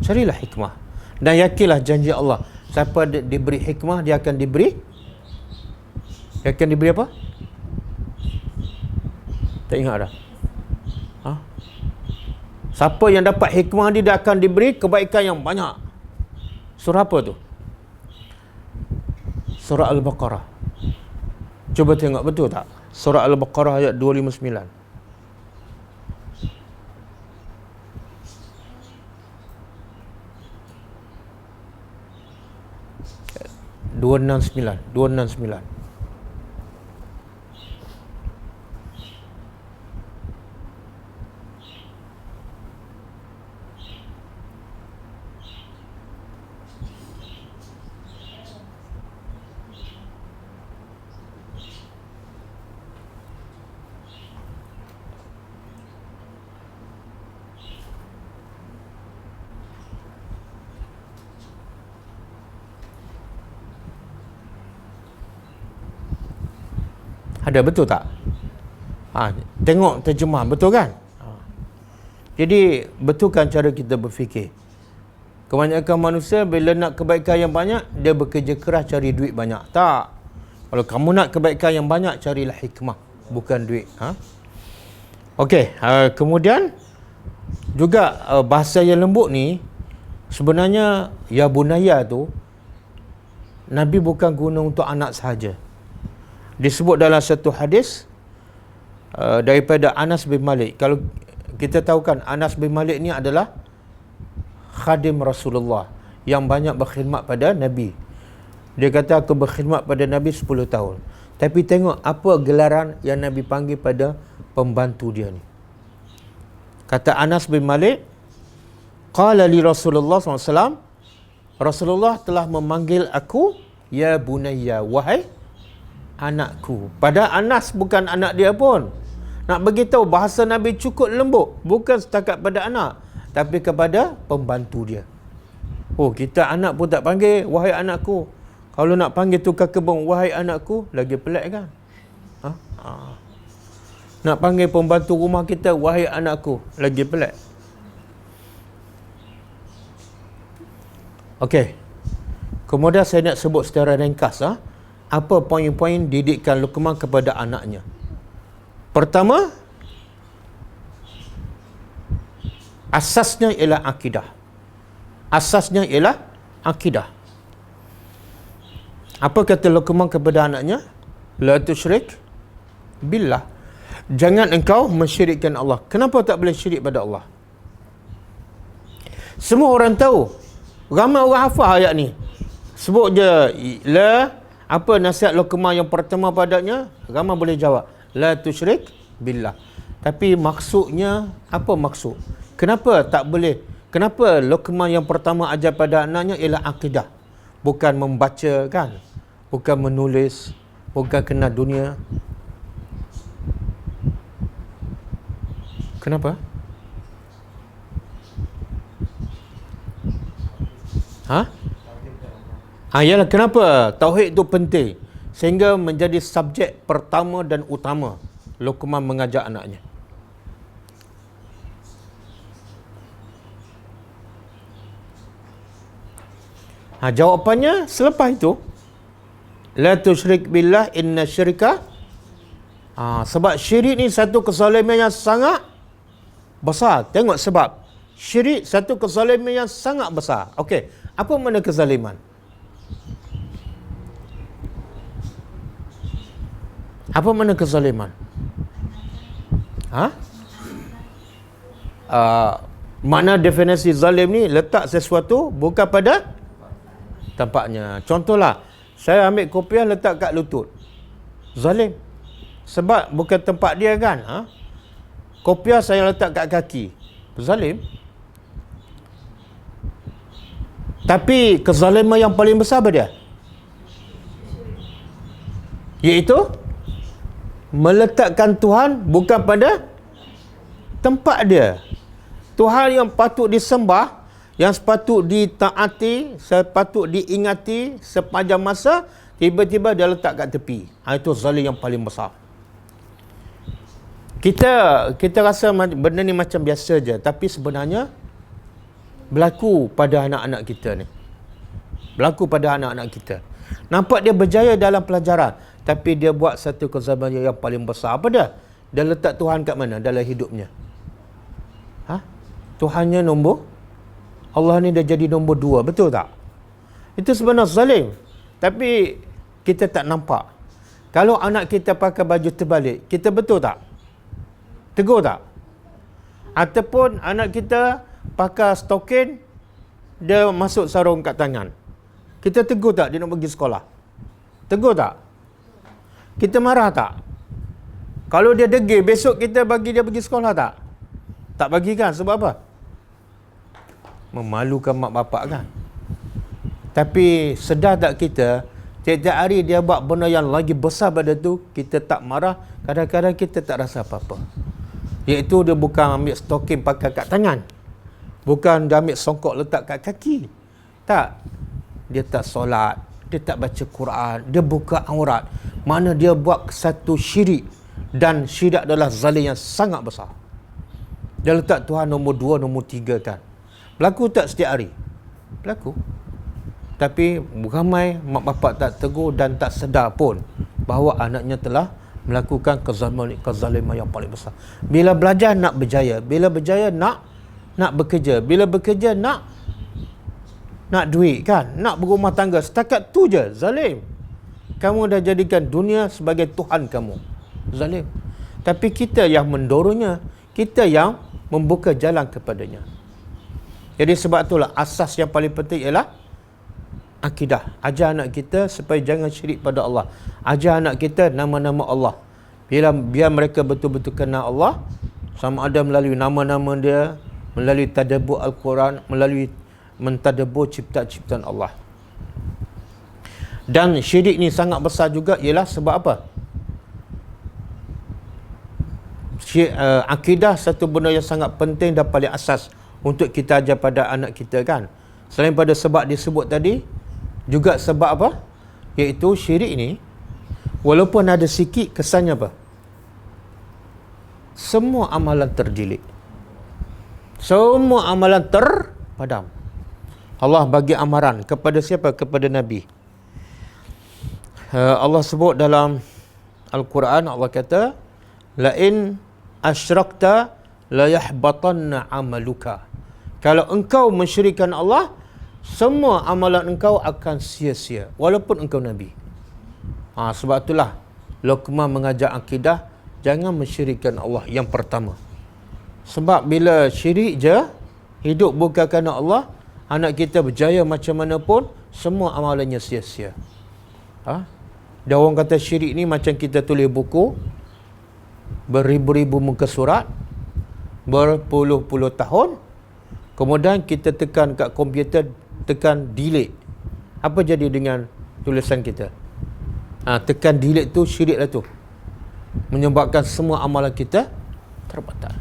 Speaker 1: Carilah hikmah. Dan yakinlah janji Allah, siapa diberi hikmah, dia akan diberi apa? Tak ingat dah. Ha? Siapa yang dapat hikmah dia akan diberi kebaikan yang banyak. Surah apa tu? Surah Al-Baqarah. Cuba tengok betul tak? Surah Al-Baqarah ayat 259. 269. Ada betul tak? Tengok terjemah, betul kan? Jadi betulkan cara kita berfikir. Kebanyakan manusia bila nak kebaikan yang banyak, dia bekerja keras cari duit banyak. Tak. Kalau kamu nak kebaikan yang banyak, carilah hikmah, bukan duit. Okey, kemudian juga bahasa yang lembut ni, sebenarnya ya bunaya tu Nabi bukan guna untuk anak sahaja. Disebut dalam satu hadis daripada Anas bin Malik. Kalau kita tahu kan, Anas bin Malik ni adalah khadim Rasulullah yang banyak berkhidmat pada Nabi. Dia kata, aku berkhidmat pada Nabi 10 tahun. Tapi tengok apa gelaran yang Nabi panggil pada pembantu dia ni. Kata Anas bin Malik, qala li Rasulullah SAW, Rasulullah telah memanggil aku, ya bunayya, wahai anakku. Pada Anas bukan anak dia pun. Nak beritahu bahasa Nabi cukup lembut, bukan setakat pada anak, tapi kepada pembantu dia. Oh, kita anak pun tak panggil wahai anakku. Kalau nak panggil tukar kebun wahai anakku, lagi pelik kan? Nak panggil pembantu rumah kita wahai anakku, lagi pelik. Okey. Kemudian saya nak sebut secara ringkas apa poin-poin didikan Luqman kepada anaknya. Pertama, asasnya ialah akidah. Asasnya ialah akidah. Apa kata Luqman kepada anaknya? La tusyrik billah. Jangan engkau mensyirikkan Allah. Kenapa tak boleh syirik pada Allah? Semua orang tahu. Ramai orang hafal ayat ni. Sebut je apa nasihat Luqman yang pertama padanya, ramai boleh jawab, la tusyrik billah. Tapi maksudnya apa maksud? Kenapa tak boleh? Kenapa Luqman yang pertama ajar pada anaknya ialah akidah, bukan membaca kan, bukan menulis, bukan kenal dunia? Kenapa? Yalah, kenapa tauhid itu penting sehingga menjadi subjek pertama dan utama Luqman mengajak anaknya. Jawapannya selepas itu, la tusyrik billah inna syirka. Sebab syirik ni satu kezaliman yang sangat besar. Tengok sebab syirik satu kezaliman yang sangat besar. Okey, apa makna kezaliman? Apa makna kezaliman? Makna definisi zalim ni letak sesuatu bukan pada tempatnya. Contohlah, saya ambil kopiah letak kat lutut. Zalim. Sebab bukan tempat dia kan. Kopiah saya letak kat kaki. Zalim. Tapi kezaliman yang paling besar apa dia? Iaitu meletakkan Tuhan bukan pada tempat dia. Tuhan yang patut disembah, yang sepatut ditaati, sepatut diingati sepanjang masa, tiba-tiba dia letak kat tepi. Itu zalim yang paling besar. Kita rasa benda ni macam biasa je, tapi sebenarnya berlaku pada anak-anak kita ni. Berlaku pada anak-anak kita. Nampak dia berjaya dalam pelajaran, tapi dia buat satu kezaliman yang paling besar. Apa dia? Dia letak Tuhan kat mana dalam hidupnya? Tuhannya nombor, Allah ni dah jadi nombor 2, betul tak? Itu sebenarnya zalim. Tapi kita tak nampak. Kalau anak kita pakai baju terbalik, kita betul tak? Tegur tak? Ataupun anak kita pakai stokin, dia masuk sarung kat tangan, kita tegur tak dia nak pergi sekolah? Tegur tak? Kita marah tak? Kalau dia degil, besok kita bagi dia pergi sekolah tak? Tak bagi kan? Sebab apa? Memalukan mak bapak kan? Tapi sedar tak kita, tiap-tiap hari dia buat benda yang lagi besar pada tu, kita tak marah, kadang-kadang kita tak rasa apa-apa. Iaitu dia bukan ambil stokin pakai kat tangan, bukan dia ambil songkok letak kat kaki. Tak. Dia tak solat, dia tak baca Quran, dia buka aurat. Mana dia buat satu syirik, dan syirik adalah zalim yang sangat besar. Dia letak Tuhan nombor 2, nombor 3 kan. Berlaku tak setiap hari? Berlaku. Tapi ramai mak bapak tak tegur dan tak sedar pun bahawa anaknya telah melakukan kezaliman yang paling besar. Bila belajar nak berjaya, bila berjaya nak bekerja, bila bekerja nak duit kan, nak berumah tangga, setakat tu je zalim. Kamu dah jadikan dunia sebagai Tuhan kamu, zalim. Tapi kita yang mendorongnya, kita yang membuka jalan kepadanya. Jadi sebab itulah asas yang paling penting ialah akidah. Ajar anak kita supaya jangan syirik pada Allah. Ajar anak kita nama-nama Allah. Biar mereka betul-betul kenal Allah, sama ada melalui nama-nama dia, melalui tadabbur Al-Quran, melalui mentadabbur cipta-ciptaan Allah. Dan syirik ni sangat besar juga ialah sebab apa? Akidah satu benda yang sangat penting dan paling asas untuk kita ajar pada anak kita kan. Selain pada sebab disebut tadi, juga sebab apa? Iaitu syirik ni, walaupun ada sikit, kesannya apa? Semua amalan terdilik. Semua amalan terpadam. Allah bagi amaran kepada siapa? Kepada Nabi. Allah sebut dalam Al-Quran, Allah kata, "La'in asyrakta la yahbatanna amaluka." Kalau engkau mensyirikkan Allah, semua amalan engkau akan sia-sia, walaupun engkau Nabi. Sebab itulah Luqman mengajak akidah, jangan mensyirikkan Allah yang pertama. Sebab bila syirik je, hidup bukan kerana Allah, anak kita berjaya macam mana pun, semua amalannya sia-sia. Dia orang kata syirik ni macam kita tulis buku, beribu-ribu muka surat, berpuluh-puluh tahun, kemudian kita tekan kat komputer, tekan delete. Apa jadi dengan tulisan kita? Tekan delete tu, syirik lah tu. Menyebabkan semua amalan kita terbatal.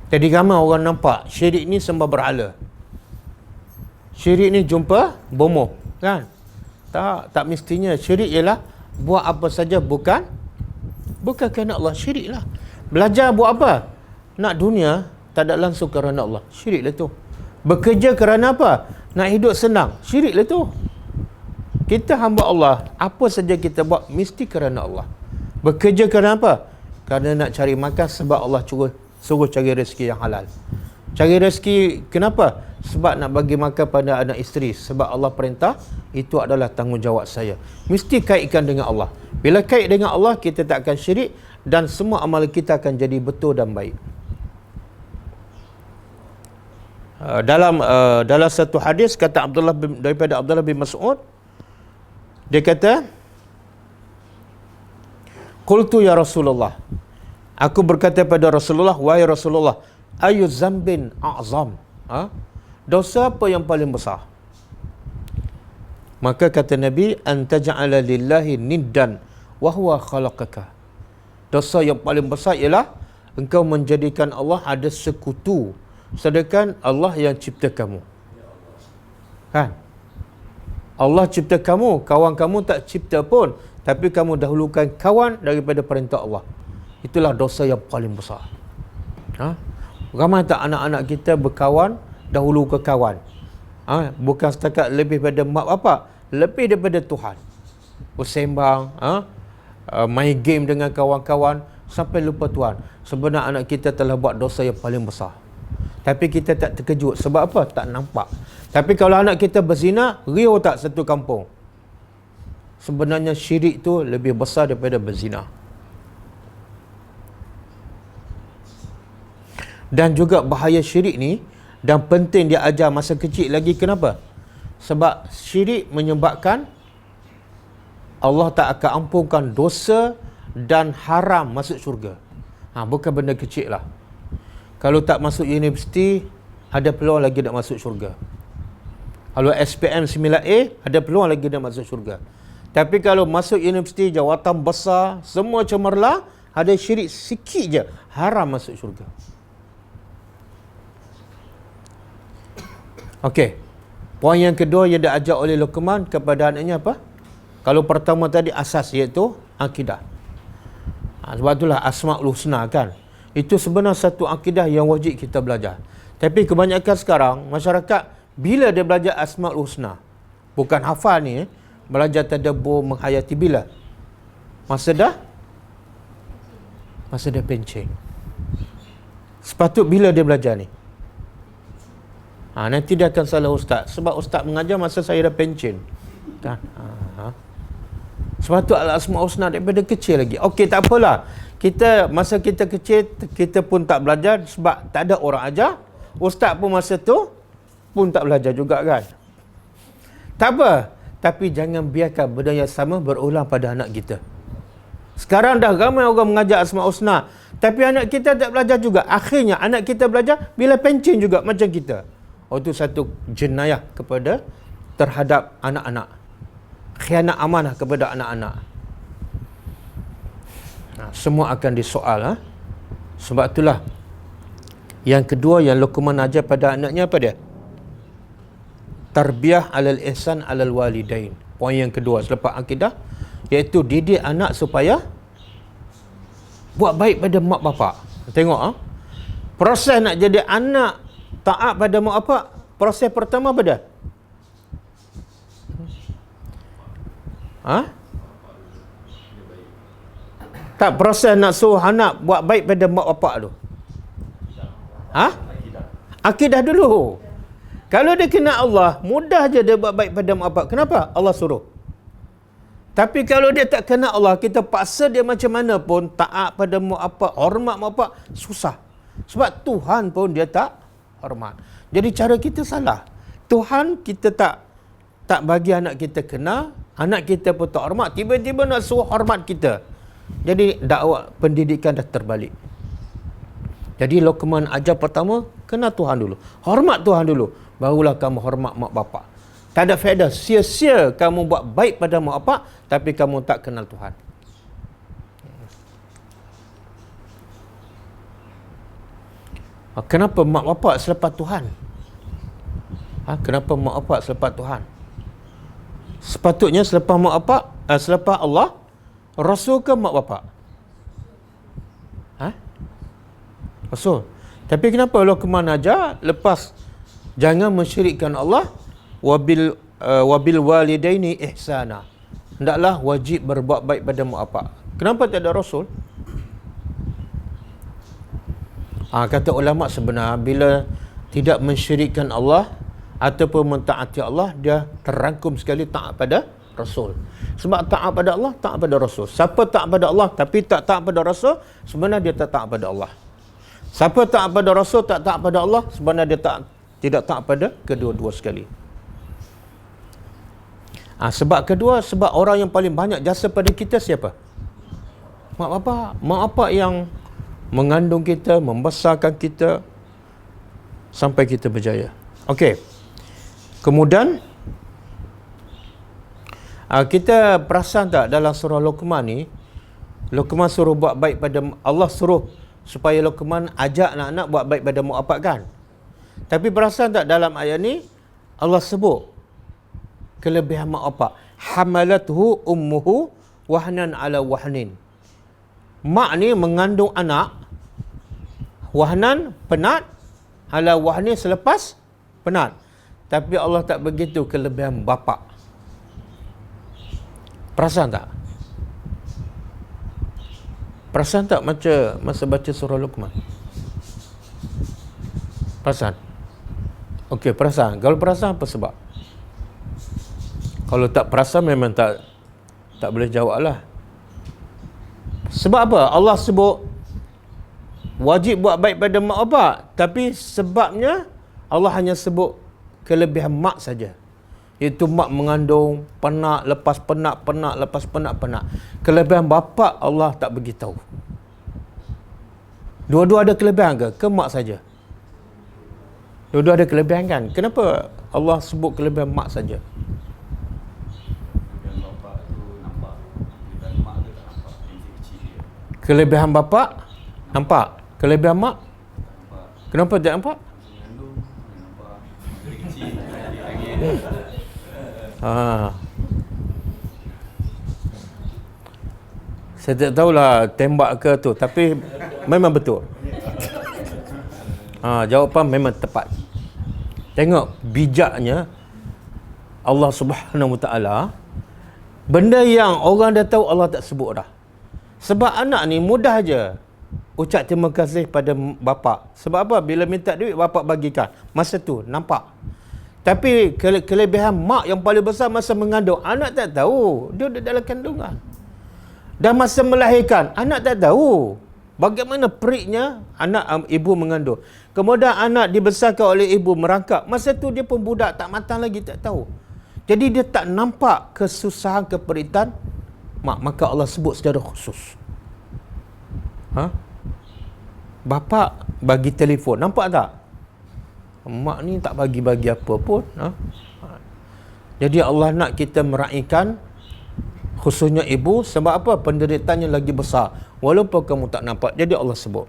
Speaker 1: Jadi ramai orang nampak syirik ni sembah berhala. Syirik ni jumpa bomoh, kan? Tak mestinya. Syirik ialah buat apa saja bukan kerana Allah. Syirik lah. Belajar buat apa? Nak dunia, tak ada langsung kerana Allah. Syirik lah tu. Bekerja kerana apa? Nak hidup senang. Syirik lah tu. Kita hamba Allah, apa saja kita buat mesti kerana Allah. Bekerja kerana apa? Kerana nak cari makan, sebab Allah suruh cari rezeki yang halal. Cari rezeki kenapa? Sebab nak bagi makan pada anak isteri. Sebab Allah perintah, itu adalah tanggungjawab saya. Mesti kaitkan dengan Allah. Bila kait dengan Allah, kita tak akan syirik dan semua amal kita akan jadi betul dan baik. Dalam satu hadis kata daripada Abdullah bin Mas'ud, dia kata, "Qultu ya Rasulullah." Aku berkata pada Rasulullah, "Wahai Rasulullah, ayu zambin a'zam?" Dosa apa yang paling besar? Maka kata Nabi, "An taj'ala lillahi niddan wa huwa khalaqaka." Dosa yang paling besar ialah engkau menjadikan Allah ada sekutu, sedangkan Allah yang cipta kamu. Kan? Allah cipta kamu, kawan kamu tak cipta pun, tapi kamu dahulukan kawan daripada perintah Allah. Itulah dosa yang paling besar. Ramai tak anak-anak kita berkawan dahulu ke kawan? Bukan setakat lebih pada mak bapak, lebih daripada Tuhan. Bersembang, main game dengan kawan-kawan sampai lupa Tuhan. Sebenarnya anak kita telah buat dosa yang paling besar. Tapi kita tak terkejut. Sebab apa? Tak nampak. Tapi kalau anak kita berzina, riuh tak satu kampung? Sebenarnya syirik tu lebih besar daripada berzina. Dan juga bahaya syirik ni, dan penting dia ajar masa kecil lagi. Kenapa? Sebab syirik menyebabkan Allah tak akan ampunkan dosa dan haram masuk syurga. Bukan benda kecil lah. Kalau tak masuk universiti, ada peluang lagi nak masuk syurga. Kalau SPM 9A, ada peluang lagi nak masuk syurga. Tapi kalau masuk universiti, jawatan besar, semua cemerlang, ada syirik sikit je, haram masuk syurga. Okey. Poin yang kedua yang diajar oleh Luqman kepada anaknya apa? Kalau pertama tadi asas, iaitu akidah. Sebab itulah Asmaul Husna kan. Itu sebenarnya satu akidah yang wajib kita belajar. Tapi kebanyakan sekarang, masyarakat bila dia belajar Asmaul Husna, bukan hafal ni, belajar tadabbur, menghayati, bila? Masa dah pencen. Sepatut bila dia belajar ni? Nanti dia akan salah ustaz. Sebab ustaz mengajar masa saya dah pencen. Kan? Sebab tu Al-Asmaul Husna daripada kecil lagi. Okey, tak apalah. Masa kita kecil, kita pun tak belajar sebab tak ada orang ajar. Ustaz pun masa tu pun tak belajar juga kan. Tak apa. Tapi jangan biarkan benda yang sama berulang pada anak kita. Sekarang dah ramai orang mengajar Asmaul Husna, tapi anak kita tak belajar juga. Akhirnya anak kita belajar bila pencen juga macam kita. Itu satu jenayah terhadap anak-anak. Khianat amanah kepada anak-anak. Semua akan disoal. Sebab itulah yang kedua yang Luqman ajar pada anaknya apa dia? Tarbiyah alal ihsan alal walidain. Poin yang kedua selepas akidah, iaitu didik anak supaya buat baik pada mak bapak. Tengok proses nak jadi anak taat pada mak bapak, proses pertama apa dia? Tak, proses nak suruh anak buat baik pada mak bapak tu. Akidah dulu. Kalau dia kenal Allah, mudah je dia buat baik pada mak bapak. Kenapa? Allah suruh. Tapi kalau dia tak kenal Allah, kita paksa dia macam mana pun, taat pada mak bapak, hormat mak bapak, susah. Sebab Tuhan pun dia tak hormat. Jadi cara kita salah. Tuhan kita tak bagi anak kita kenal, anak kita pun tak hormat, tiba-tiba nak suruh hormat kita. Jadi dakwah pendidikan dah terbalik. Jadi Luqman ajar pertama, kenal Tuhan dulu, hormat Tuhan dulu, barulah kamu hormat mak bapak. Tak ada faedah, sia-sia kamu buat baik pada mak bapak tapi kamu tak kenal Tuhan. Kenapa mak bapak selepas Tuhan? Kenapa mak bapak selepas Tuhan? Sepatutnya selepas mak bapak, selepas Allah, Rasul ke mak bapak? Rasul. Tapi kenapa Luqman ajar lepas jangan mensyirikkan Allah, wabil walidaini ihsana. Hendaklah wajib berbuat baik pada mak bapak. Kenapa tak ada Rasul? Kata ulama sebenar, bila tidak mensyirikkan Allah ataupun mentaati Allah, dia terangkum sekali taat pada Rasul. Sebab taat pada Allah, taat pada Rasul. Siapa taat pada Allah tapi tak taat pada Rasul, sebenarnya dia tak taat pada Allah. Siapa taat pada Rasul, tak taat pada Allah, sebenarnya dia tidak taat pada kedua-dua sekali. Sebab kedua, sebab orang yang paling banyak jasa pada kita siapa? Mak bapak. Mak bapak yang mengandung kita, membesarkan kita sampai kita berjaya. Okey. Kemudian kita perasan tak dalam surah Luqman ni, Luqman suruh buat baik pada Allah, suruh supaya Luqman ajak anak-anak buat baik pada mak bapak kan. Tapi perasan tak dalam ayat ni Allah sebut kelebihan mak bapak. Hamalathu ummuhu wahnan ala wahnin. Mak ni mengandung anak, wahnan, penat, ala wahnin, selepas penat. Tapi Allah tak begitu kelebihan bapa. Perasan tak? Perasan tak masa baca surah Luqman? Perasan? Okey, perasan. Kalau perasan, apa sebab? Kalau tak perasan, memang tak boleh jawab lah. Sebab apa? Allah sebut wajib buat baik pada mak bapak, tapi sebabnya Allah hanya sebut kelebihan mak saja. Iaitu mak mengandung, penat, lepas penat, penat, lepas penat, penat. Kelebihan bapa Allah tak beritahu. Dua-dua ada kelebihan ke? Ke mak saja? Dua-dua ada kelebihan kan? Kenapa Allah sebut kelebihan mak saja? Kelebihan bapa nampak, kelebihan mak kenapa tak nampak? Saya tak tahulah tembak ke tu, tapi memang betul. Jawapan memang tepat. Tengok bijaknya Allah Subhanahu Wa Taala. Benda yang orang dah tahu Allah tak sebut dah. Sebab anak ni mudah je ucap terima kasih pada bapa. Sebab apa? Bila minta duit, bapa bagikan. Masa tu nampak. Tapi kelebihan mak yang paling besar masa mengandung, anak tak tahu. Dia ada dalam kandungan. Dan masa melahirkan, anak tak tahu bagaimana periknya anak ibu mengandung. Kemudian anak dibesarkan oleh ibu merangkak. Masa tu dia pun budak, tak matang lagi, tak tahu. Jadi dia tak nampak kesusahan, keperitan mak. Maka Allah sebut secara khusus. Bapa bagi telefon, nampak tak? Mak ni tak bagi-bagi apa pun. Jadi Allah nak kita meraihkan khususnya ibu. Sebab apa? Penderitaannya lagi besar walaupun kamu tak nampak. Jadi Allah sebut.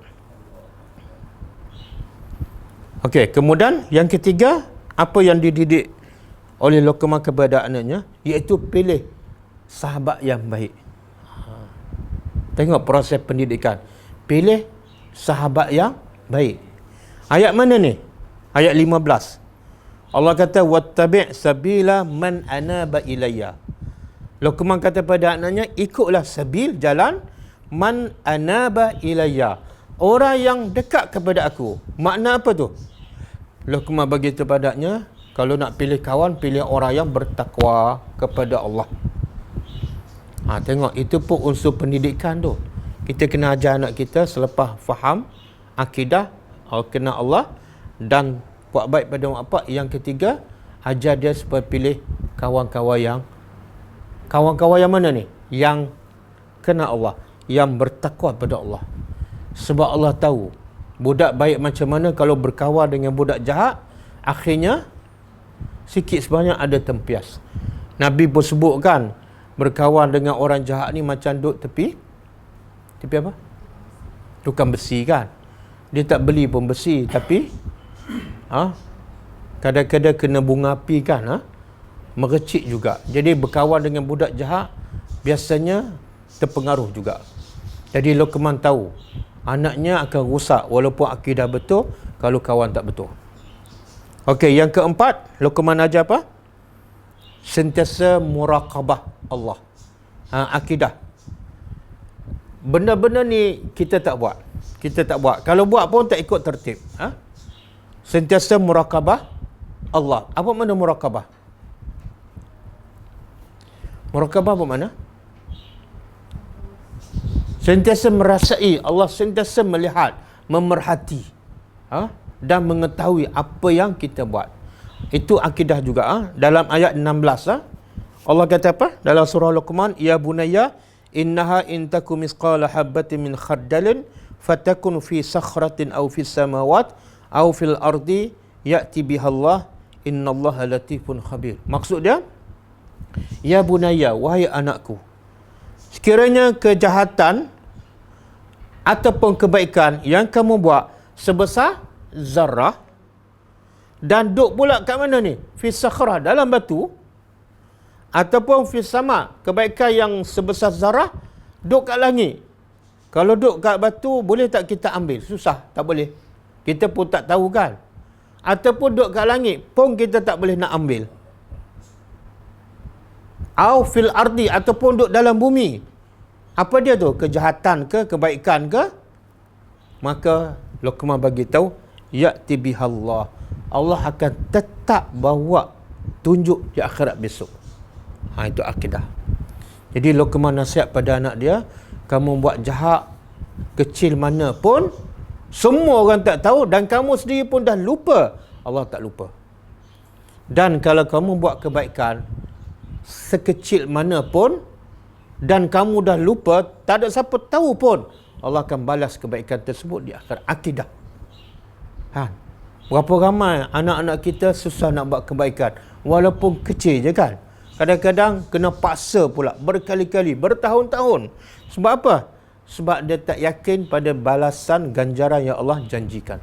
Speaker 1: Okey, kemudian yang ketiga, apa yang dididik oleh Luqman kepada anaknya, iaitu pilih sahabat yang baik. Tengok proses pendidikan. Pilih sahabat yang baik. Ayat mana ni? Ayat 15. Allah kata wattabi' sabila man anaba ilayya. Luqman kata pada anaknya, ikutlah sabil, jalan man anaba ilayya, orang yang dekat kepada aku. Makna apa tu? Luqman bagi tahu padanya, kalau nak pilih kawan, pilih orang yang bertakwa kepada Allah. Tengok, itu pun unsur pendidikan tu. Kita kena ajar anak kita selepas faham akidah, kenal Allah dan buat baik pada mak bapak. Yang ketiga, ajar dia supaya pilih kawan-kawan yang mana ni? Yang kenal Allah, yang bertakwa pada Allah. Sebab Allah tahu budak baik macam mana kalau berkawan dengan budak jahat, akhirnya sikit sebanyak ada tempias. Nabi pun sebutkan, berkawan dengan orang jahat ni macam duduk tepi apa? Tukang besi kan. Dia tak beli pun besi, tapi kadang-kadang kena bunga api kan, merecik juga. Jadi berkawan dengan budak jahat biasanya terpengaruh juga. Jadi Luqman tahu anaknya akan rusak walaupun akidah betul kalau kawan tak betul. Okey, yang keempat, Luqman ajar apa? Sentiasa muraqabah Allah. Akidah. Benda-benda ni kita tak buat. Kalau buat pun tak ikut tertib. Sentiasa muraqabah Allah. Apa makna muraqabah? Muraqabah apa makna? Sentiasa merasai Allah, sentiasa melihat, memerhati, dan mengetahui apa yang kita buat. Itu akidah juga. Dalam ayat 16 Allah kata apa? Dalam surah Luqman, ya bunayya innaha in takum misqala habatin min khardalin fatakun fi sakhratin aw fis samawat aw fil ardi ya'ti bihallah innallaha latifun khabir. Maksud dia, ya bunayya, wahai anakku, sekiranya kejahatan ataupun kebaikan yang kamu buat sebesar zarah, dan duk pula kat mana ni? Fi sakhrah, dalam batu, Ataupun fis sama, kebaikan yang sebesar zarah, duduk kat langit. Kalau duduk kat batu, boleh tak kita ambil? Susah, tak boleh. Kita pun tak tahu kan. Ataupun duduk kat langit, pun kita tak boleh nak ambil. Au fil ardi, ataupun duduk dalam bumi. Apa dia tu? Kejahatan ke, kebaikan ke? Maka Luqman bagi tahu, ya'ti bihallah. Allah akan tetap bawa tunjuk di akhirat besok. Itu akidah. Jadi Luqman nasihat pada anak dia, kamu buat jahat kecil mana pun, semua orang tak tahu dan kamu sendiri pun dah lupa, Allah tak lupa. Dan kalau kamu buat kebaikan sekecil mana pun dan kamu dah lupa, tak ada siapa tahu pun, Allah akan balas kebaikan tersebut di akhirat. Akidah. Berapa ramai anak-anak kita susah nak buat kebaikan walaupun kecil je kan. Kadang-kadang kena paksa pula berkali-kali, bertahun-tahun. Sebab apa? Sebab dia tak yakin pada balasan ganjaran yang Allah janjikan.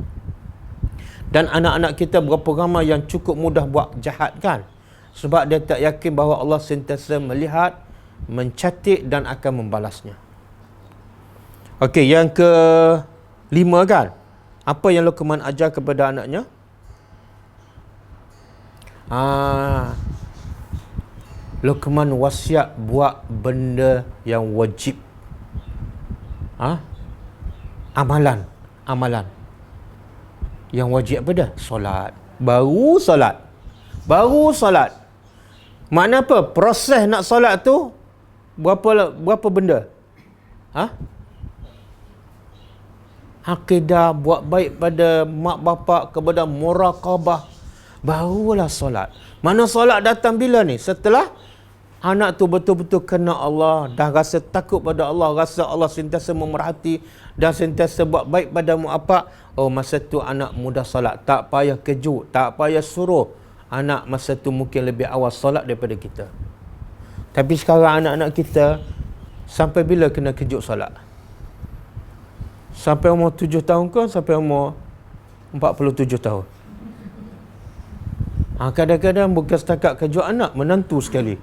Speaker 1: Dan anak-anak kita berapa ramai yang cukup mudah buat jahat kan? Sebab dia tak yakin bahawa Allah sentiasa melihat, mencatat dan akan membalasnya. Okey, yang ke-5 kan? Apa yang Luqman ajar kepada anaknya? Luqman wasiat buat benda yang wajib. Amalan. Yang wajib apa dah? Solat. Baru solat. Makna apa? Proses nak solat tu berapa benda? Akidah, buat baik pada mak bapak, kepada muraqabah, barulah solat. Mana solat datang bila ni? Setelah anak tu betul-betul kenal Allah, dah rasa takut pada Allah, rasa Allah sentiasa memerhati dan sentiasa buat baik pada mak bapak. Oh, masa tu anak mudah solat. Tak payah kejut, tak payah suruh. Anak masa tu mungkin lebih awal solat daripada kita. Tapi sekarang anak-anak kita sampai bila kena kejut solat? Sampai umur 7 tahun ke sampai umur 47 tahun? Kadang-kadang bukan setakat kejut anak, menantu sekali.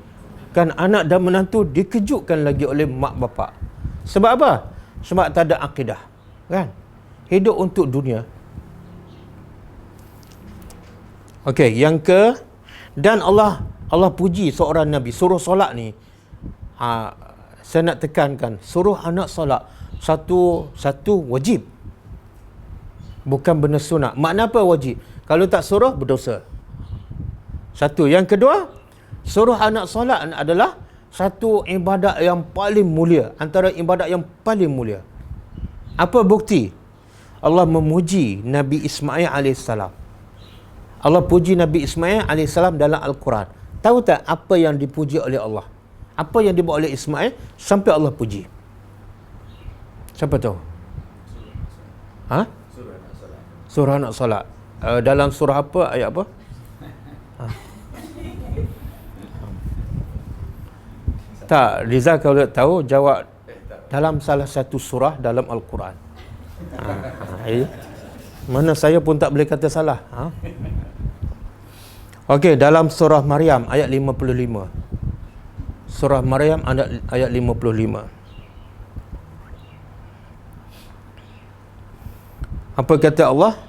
Speaker 1: Kan anak dan menantu dikejutkan lagi oleh mak bapak. Sebab apa? Sebab tak ada akidah. Kan? Hidup untuk dunia. Okey, dan Allah puji seorang Nabi, suruh solat ni. Saya nak tekankan, suruh anak solat. Satu wajib. Bukan benda sunat. Makna apa wajib? Kalau tak suruh, berdosa. Satu. Yang kedua, suruh anak solat adalah satu ibadat yang paling mulia. Antara ibadat yang paling mulia. Apa bukti? Allah memuji Nabi Ismail AS. Allah puji Nabi Ismail AS dalam Al-Quran. Tahu tak apa yang dipuji oleh Allah? Apa yang dibuat oleh Ismail sampai Allah puji? Siapa tahu? Surah anak solat. Dalam surah apa? Ayat apa? Tak, Rizal kalau tahu jawab dalam salah satu surah dalam Al-Quran. Mana saya pun tak boleh kata salah. Okey, dalam surah Maryam ayat 55. Surah Maryam ayat 55. Apa kata Allah?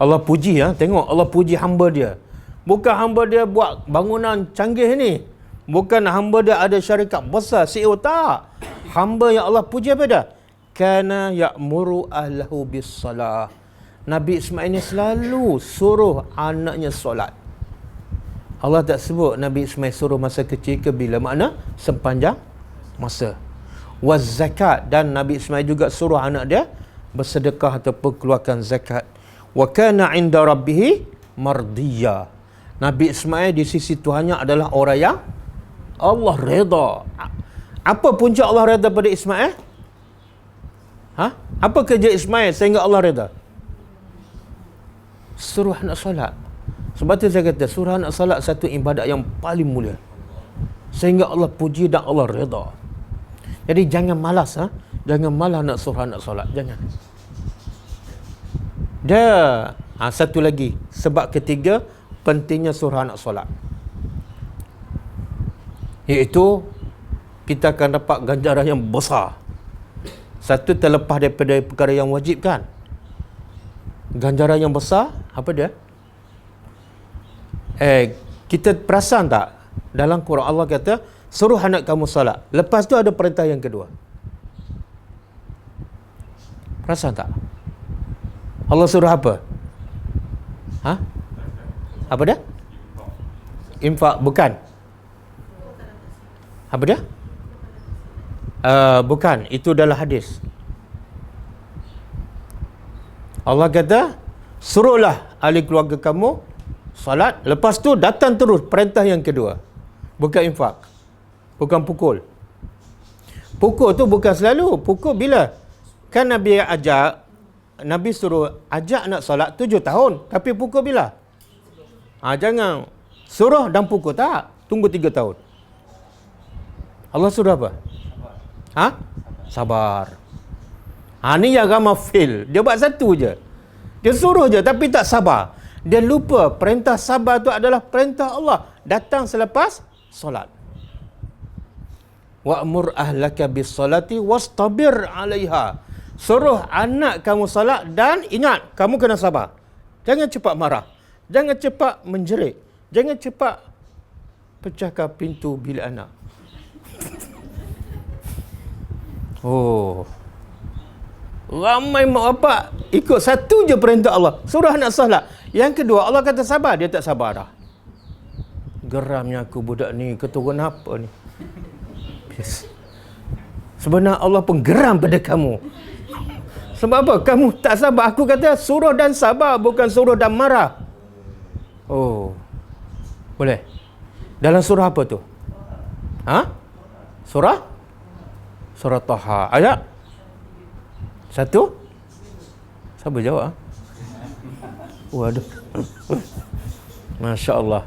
Speaker 1: Allah puji tengok Allah puji hamba dia. Bukan hamba dia buat bangunan canggih ni. Bukan hamba dia ada syarikat besar, CEO, tak. Hamba yang Allah puji apa dah? Kana ya'muru ahlahu bis-salah. Nabi Ismail ni selalu suruh anaknya solat. Allah tak sebut Nabi Ismail suruh masa kecil ke bila, makna sepanjang masa. Waz zakat, dan Nabi Ismail juga suruh anak dia bersedekah ataupun keluarkan zakat. Wa kana 'inda rabbih mardiyya. Nabi Ismail di sisi Tuhannya adalah orang yang Allah redha. Apa punca Allah redha pada Ismail? Apa kerja Ismail sehingga Allah redha? Suruh anak solat. Sebab tu saya kata suruh anak solat satu ibadat yang paling mulia. Sehingga Allah puji dan Allah redha. Jadi jangan malas jangan malas nak suruh anak solat, jangan. Satu lagi, sebab ketiga pentingnya suruh anak solat. Iaitu kita akan dapat ganjaran yang besar. Satu, terlepas daripada perkara yang wajib kan. Ganjaran yang besar, apa dia? Kita perasan tak? Dalam Quran Allah kata, suruh anak kamu salat. Lepas tu ada perintah yang kedua. Perasan tak? Allah suruh apa? Apa dia? Infak, bukan. Apa dia? Bukan, itu adalah hadis. Allah kata, suruhlah ahli keluarga kamu salat. Lepas tu datang terus perintah yang kedua. Bukan infak, bukan pukul. Pukul tu bukan selalu. Pukul bila? Kan Nabi ajak, Nabi suruh ajak nak salat 7 tahun. Tapi pukul bila? Jangan suruh dan pukul, tak. Tunggu 3 tahun. Allah suruh apa? Sabar. Ni yang ramai fail. Dia buat satu je. Dia suruh je tapi tak sabar. Dia lupa perintah sabar tu adalah perintah Allah. Datang selepas solat. Wa'mur ahlaka bis-salati wastabir 'alaiha. Suruh anak kamu salat dan ingat, kamu kena sabar. Jangan cepat marah. Jangan cepat menjerit. Jangan cepat pecahkan pintu bilik anak. Ramai mak bapak ikut satu je perintah Allah, suruh anak salat. Yang kedua, Allah kata sabar, dia tak sabar dah. Geramnya aku budak ni, keturunan apa ni? Sebenarnya Allah pun geram pada kamu. Sebab apa? Kamu tak sabar. Aku kata suruh dan sabar, bukan suruh dan marah. Boleh. Dalam surah apa tu? Surah Taha. Ayat 1. Siapa jawab? Waduh. Masya Allah.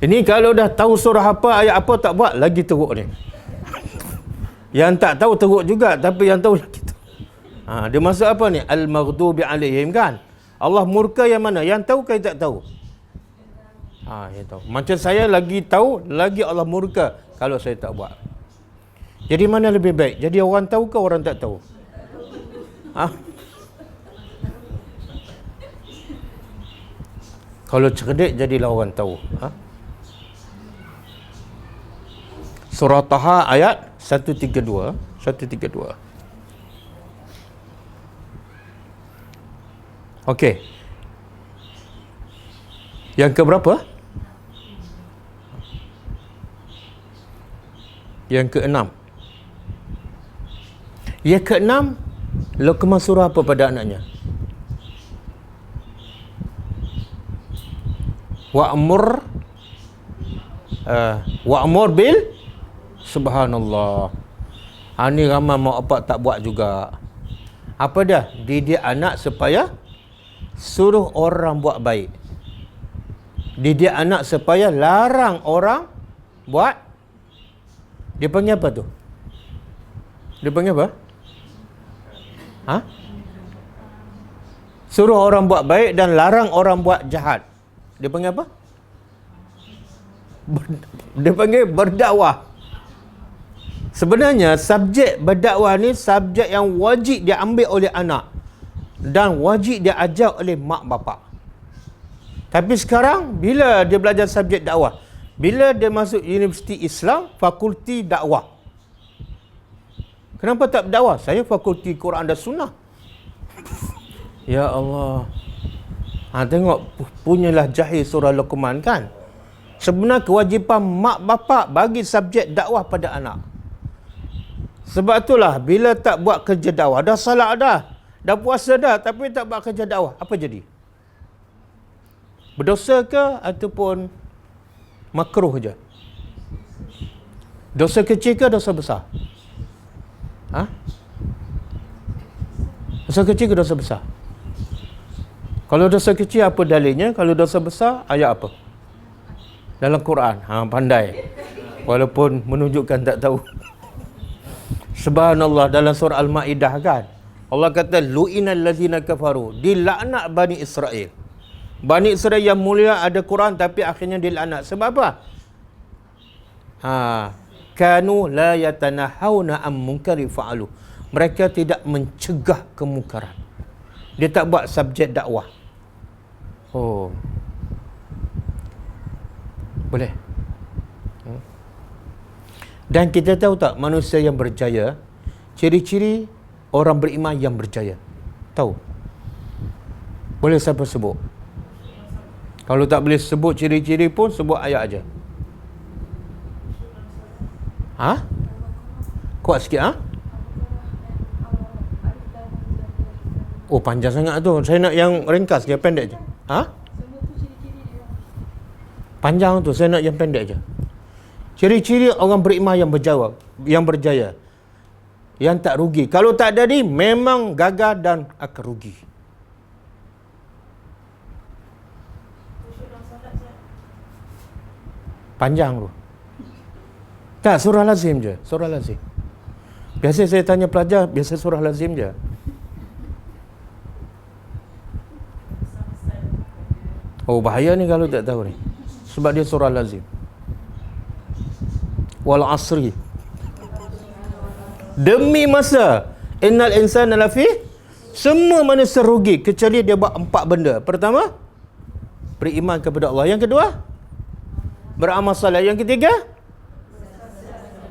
Speaker 1: Ini kalau dah tahu surah apa, ayat apa, tak buat, lagi teruk ni. Yang tak tahu teruk juga, tapi yang tahu lagi teruk. Dia maksud apa ni? Al-maghdubi alaihim kan? Allah murka yang mana? Yang tahu ke tak tahu? Yang tahu. Macam saya lagi tahu, lagi Allah murka kalau saya tak buat. Jadi mana lebih baik? Jadi orang tahu ke orang tak tahu? Kalau cerdik, jadilah orang tahu. Surah Taha ayat 132. Okey. Yang keberapa? Yang keenam. Yang keenam, Luqman surah apa pada anaknya? Wa'mur bil subhanallah. Ini ramai mak bapak tak buat juga. Apa dia? Didik anak supaya suruh orang buat baik. Didik anak supaya larang orang buat. Dia panggil apa tu? Dia panggil apa? Suruh orang buat baik dan larang orang buat jahat. Dia panggil apa? Dia panggil berdakwah. Sebenarnya subjek berdakwah ni subjek yang wajib dia ambil oleh anak dan wajib dia ajar oleh mak bapak. Tapi sekarang bila dia belajar subjek dakwah, bila dia masuk Universiti Islam, fakulti dakwah. Kenapa tak berdakwah? Saya fakulti Quran dan Sunnah. Ya Allah. Tengok, punyalah jahil surah Luqman kan. Sebenarnya kewajipan mak bapak bagi subjek dakwah pada anak. Sebab itulah bila tak buat kerja dakwah, dah salat dah puasa dah, tapi tak buat kerja dakwah, apa jadi? Berdosa ke ataupun makruh je? Dosa kecil ke dosa besar? Dosa kecil ke dosa besar? Kalau dosa kecil apa dalilnya? Kalau dosa besar ayat apa? Dalam Quran. Pandai. Walaupun menunjukkan tak tahu. Subhanallah, dalam surah Al-Ma'idah kan. Allah kata lu'inal ladzina kafaru, dilaknat Bani Israel. Bani Israel yang mulia ada Quran tapi akhirnya dilaknat. Sebab apa? Kanu la yatanahawna am munkari fa'alu. Mereka tidak mencegah kemungkaran. Dia tak buat subjek dakwah. Oh. Boleh. Dan kita tahu tak manusia yang berjaya, ciri-ciri orang beriman yang berjaya? Tahu? Boleh siapa sebut? Kalau tak boleh sebut ciri-ciri pun sebut ayat aja. Kuat sikit Oh, panjang sangat tu. Saya nak yang ringkas je, pendek je. Panjang tu, saya nak yang pendek je. Ciri-ciri orang beriman yang berjaya, yang tak rugi. Kalau tak jadi, memang gagal dan akan rugi. Panjang tu. Tak, surah lazim je. Surah lazim. Biasa saya tanya pelajar, biasa surah lazim je. Oh, bahaya ni kalau tak tahu ni. Sebab dia surah lazim. Wal asri. Demi masa. Innal insana lafi. Semua manusia rugi kecuali dia buat 4 benda. Pertama, beriman kepada Allah. Yang kedua, beramal saleh. Yang ketiga,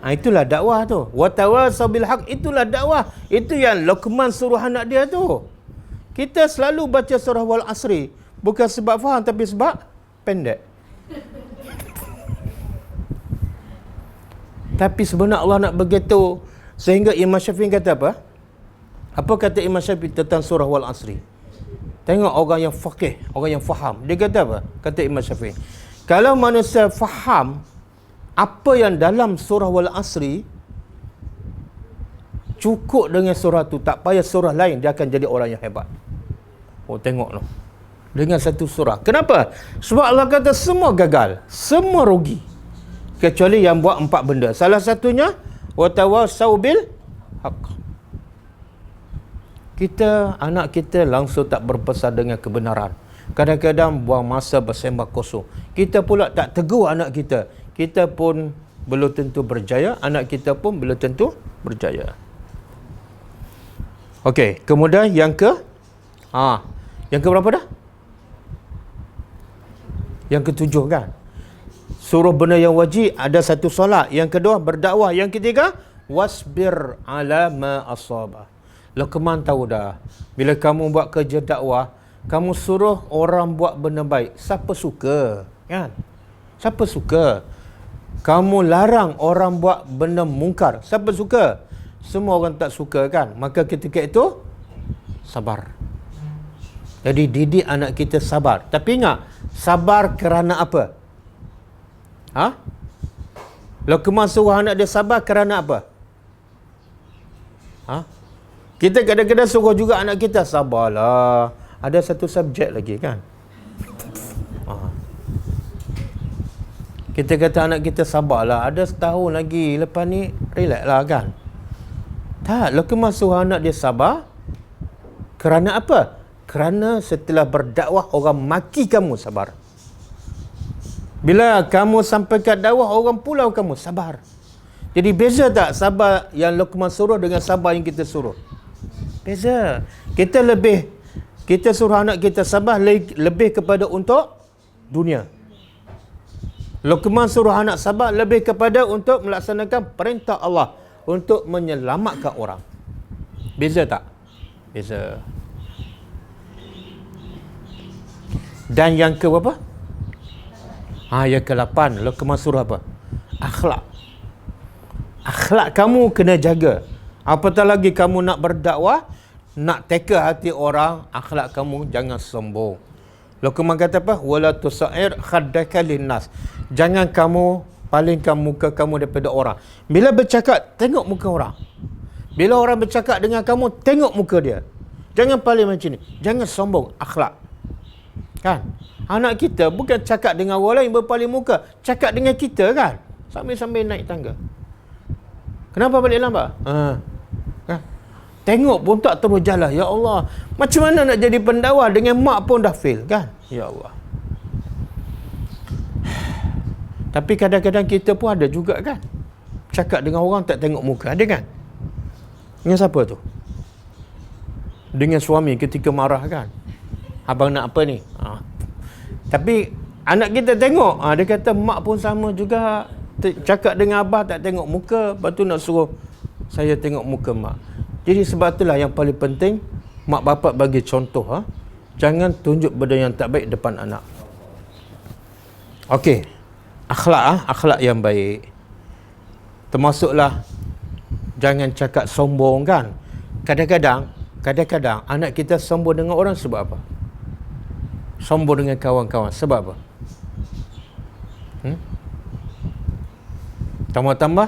Speaker 1: itulah dakwah tu. Wa tawasau bil haq, itulah dakwah. Itu yang Luqman suruh anak dia tu. Kita selalu baca surah Wal Asri bukan sebab faham, tapi sebab pendek. Tapi sebenarnya Allah nak begitu, sehingga Imam Syafi'i kata apa? Apa kata Imam Syafi'i tentang surah Wal Asri? Tengok orang yang faqih, orang yang faham. Dia kata apa? Kata Imam Syafi'i, kalau manusia faham apa yang dalam surah Wal Asri, cukup dengan surah tu, tak payah surah lain, dia akan jadi orang yang hebat. Oh, tengok noh. Dengan satu surah. Kenapa? Sebab Allah kata semua gagal, semua rugi, kecuali yang buat 4 benda. Salah satunya watawasau bil haq. Kita, anak kita langsung tak berpesan dengan kebenaran. Kadang-kadang buang masa bersembah kosong. Kita pula tak tegur anak kita. Kita pun belum tentu berjaya, anak kita pun belum tentu berjaya. Okey, kemudian yang ke berapa dah? Yang ke-7 kan? Suruh benda yang wajib, ada satu solat. Yang kedua, berdakwah. Yang ketiga, wasbir ala ma asaba. Luqman tahu dah, bila kamu buat kerja dakwah, kamu suruh orang buat benda baik, siapa suka? Kan? Siapa suka? Kamu larang orang buat benda mungkar, siapa suka? Semua orang tak suka kan? Maka ketika itu, sabar. Jadi didik anak kita sabar. Tapi ingat, sabar kerana apa? Luqman suruh anak dia sabar kerana apa? Kita kadang-kadang suruh juga anak kita sabarlah. Ada satu subjek lagi kan? Kita kata anak kita sabarlah, ada setahun lagi, lepas ni relax lah kan? Tak, Luqman suruh anak dia sabar kerana apa? Kerana setelah berdakwah orang maki kamu, sabar. Bila kamu sampaikan dakwah orang pulau kamu, sabar. Jadi beza tak sabar yang Luqman suruh dengan sabar yang kita suruh? Beza. Kita suruh anak kita sabar lebih kepada untuk dunia. Luqman suruh anak sabar lebih kepada untuk melaksanakan perintah Allah, untuk menyelamatkan orang. Beza tak? Beza. Dan yang ke berapa? Yang ke-8, Luqman suruh apa? Akhlak. Akhlak kamu kena jaga. Apatah lagi kamu nak berdakwah, nak teka hati orang, akhlak kamu jangan sombong. Luqman kata apa? Wala tusair khaddaka linnas. Jangan kamu palingkan muka kamu daripada orang. Bila bercakap, tengok muka orang. Bila orang bercakap dengan kamu, tengok muka dia. Jangan paling macam ni. Jangan sombong. Akhlak. Kan? Anak kita bukan cakap dengan orang lain berpaling muka, cakap dengan kita kan? Sambil-sambil naik tangga. Kenapa balik lambat? Kan? Tengok pun tak terus jalan. Ya Allah, macam mana nak jadi pendakwah dengan mak pun dah fail kan? Ya Allah. Tapi kadang-kadang kita pun ada juga kan, cakap dengan orang tak tengok muka, ada kan? Dengan siapa tu? Dengan suami ketika marah kan, abang nak apa ni? Tapi anak kita tengok, dia kata mak pun sama juga, cakap dengan abah tak tengok muka, lepas tu nak suruh saya tengok muka mak. Jadi sebab itulah yang paling penting, mak bapak bagi contoh, jangan tunjuk benda yang tak baik depan anak. Okey, akhlak yang baik, termasuklah jangan cakap sombong kan. Kadang-kadang anak kita sombong dengan orang sebab apa? Sombong dengan kawan-kawan sebab apa? Tambah-tambah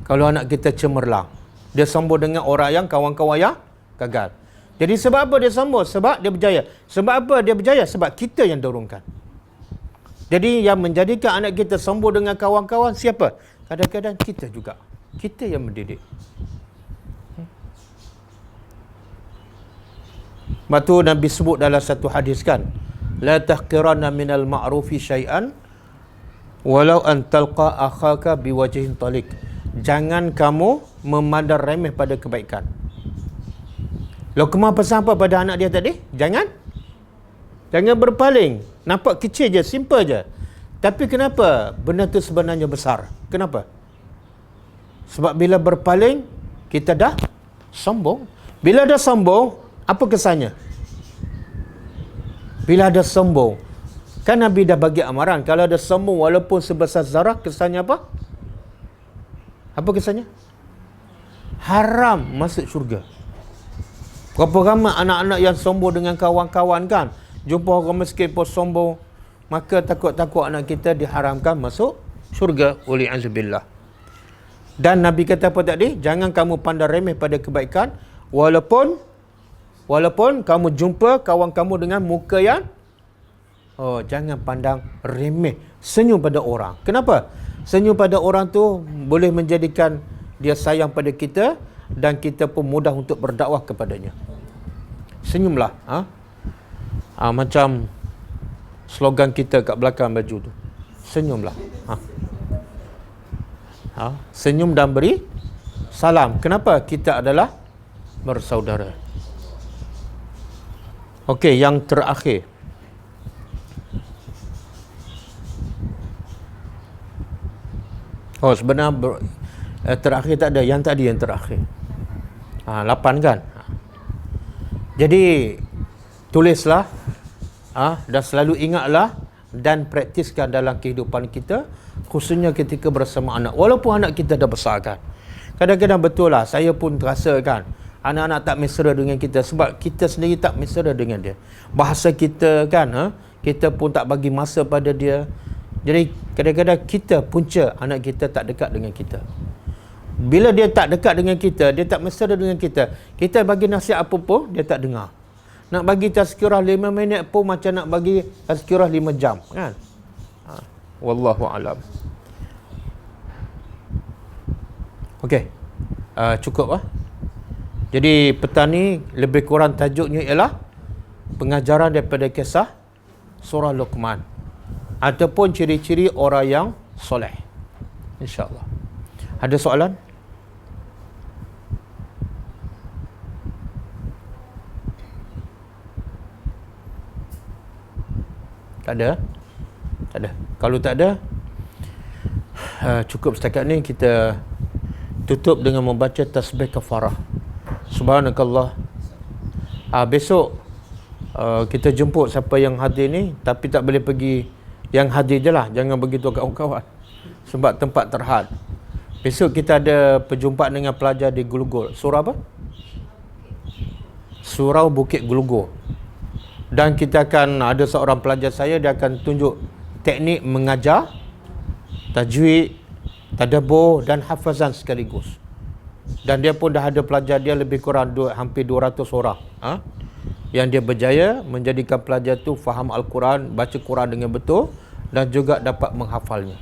Speaker 1: kalau anak kita cemerlang, dia sombong dengan orang yang kawan-kawan yang gagal. Jadi sebab apa dia sombong? Sebab dia berjaya. Sebab apa dia berjaya? Sebab kita yang dorongkan. Jadi yang menjadikan anak kita sombong dengan kawan-kawan siapa? Kadang-kadang kita juga. Kita yang mendidik. Lepas tu Nabi sebut dalam satu hadis kan, la tahqiranna minal ma'rufi syai'an walau an talqa akhaka biwajhin talik. Jangan kamu memandang remeh pada kebaikan. Luqman pesan apa pada anak dia tadi? Jangan berpaling. Nampak kecil je, simple je. Tapi kenapa benda tu sebenarnya besar? Kenapa? Sebab bila berpaling, kita dah sombong. Bila dah sombong, apa kesannya? Bila ada sombong, kan Nabi dah bagi amaran, kalau ada sombong walaupun sebesar zarah, kesannya apa? Apa kesannya? Haram masuk syurga. Berapa ramai anak-anak yang sombong dengan kawan-kawan kan? Jumpa orang miskin pun sombong. Maka takut-takut anak kita diharamkan masuk syurga oleh azubillah. Dan Nabi kata apa tadi? Jangan kamu pandang remeh pada kebaikan walaupun kamu jumpa kawan kamu dengan muka yang jangan pandang remeh. Senyum pada orang. Kenapa? Senyum pada orang tu boleh menjadikan dia sayang pada kita dan kita pun mudah untuk berdakwah kepadanya. Senyumlah. Macam slogan kita kat belakang baju tu. Senyumlah. Senyum dan beri salam. Kenapa? Kita adalah bersaudara. Okey, yang terakhir. Sebenarnya terakhir tak ada. Yang tadi yang terakhir. 8 kan? Jadi tulislah, dan selalu ingatlah dan praktiskan dalam kehidupan kita, khususnya ketika bersama anak. Walaupun anak kita dah besar kan. Kadang-kadang betul lah, saya pun terasa kan, anak-anak tak mesra dengan kita sebab kita sendiri tak mesra dengan dia. Bahasa kita kan, kita pun tak bagi masa pada dia. Jadi kadang-kadang kita punca anak kita tak dekat dengan kita. Bila dia tak dekat dengan kita, dia tak mesra dengan kita, kita bagi nasihat apa pun dia tak dengar. Nak bagi tazkirah 5 minit pun macam nak bagi tazkirah 5 jam kan. Wallahu alam. Okey. Cukup Jadi petang ni lebih kurang tajuknya ialah pengajaran daripada kisah surah Luqman ataupun ciri-ciri orang yang soleh. InsyaAllah. Ada soalan? Tak ada? Tak ada. Kalau tak ada, cukup setakat ni. Kita tutup dengan membaca tasbih kafarah. Subhanakallah. Besok kita jemput siapa yang hadir ni, tapi tak boleh pergi yang hadir je lah, jangan begitu kawan-kawan sebab tempat terhad. Besok kita ada perjumpaan dengan pelajar di Gulugul. Surau apa? Surau Bukit Gulugul. Dan kita akan ada seorang pelajar saya, dia akan tunjuk teknik mengajar tajwid, tadabbur dan hafazan sekaligus. Dan dia pun dah ada pelajar dia lebih kurang hampir 200 orang yang dia berjaya menjadikan pelajar tu faham Al-Quran, baca Quran dengan betul dan juga dapat menghafalnya.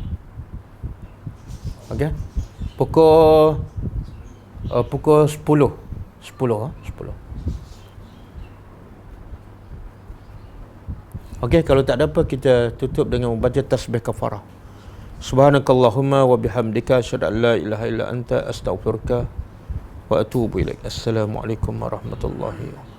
Speaker 1: Okey. Pukul 10. Okey, kalau tak ada apa, kita tutup dengan membaca tasbih kafarah. Subhanakallahumma wa bihamdika asyhadu an la ilaha illa anta astaghfiruka wa atubu ilaik. Assalamualaikum warahmatullahi wabarakatuh.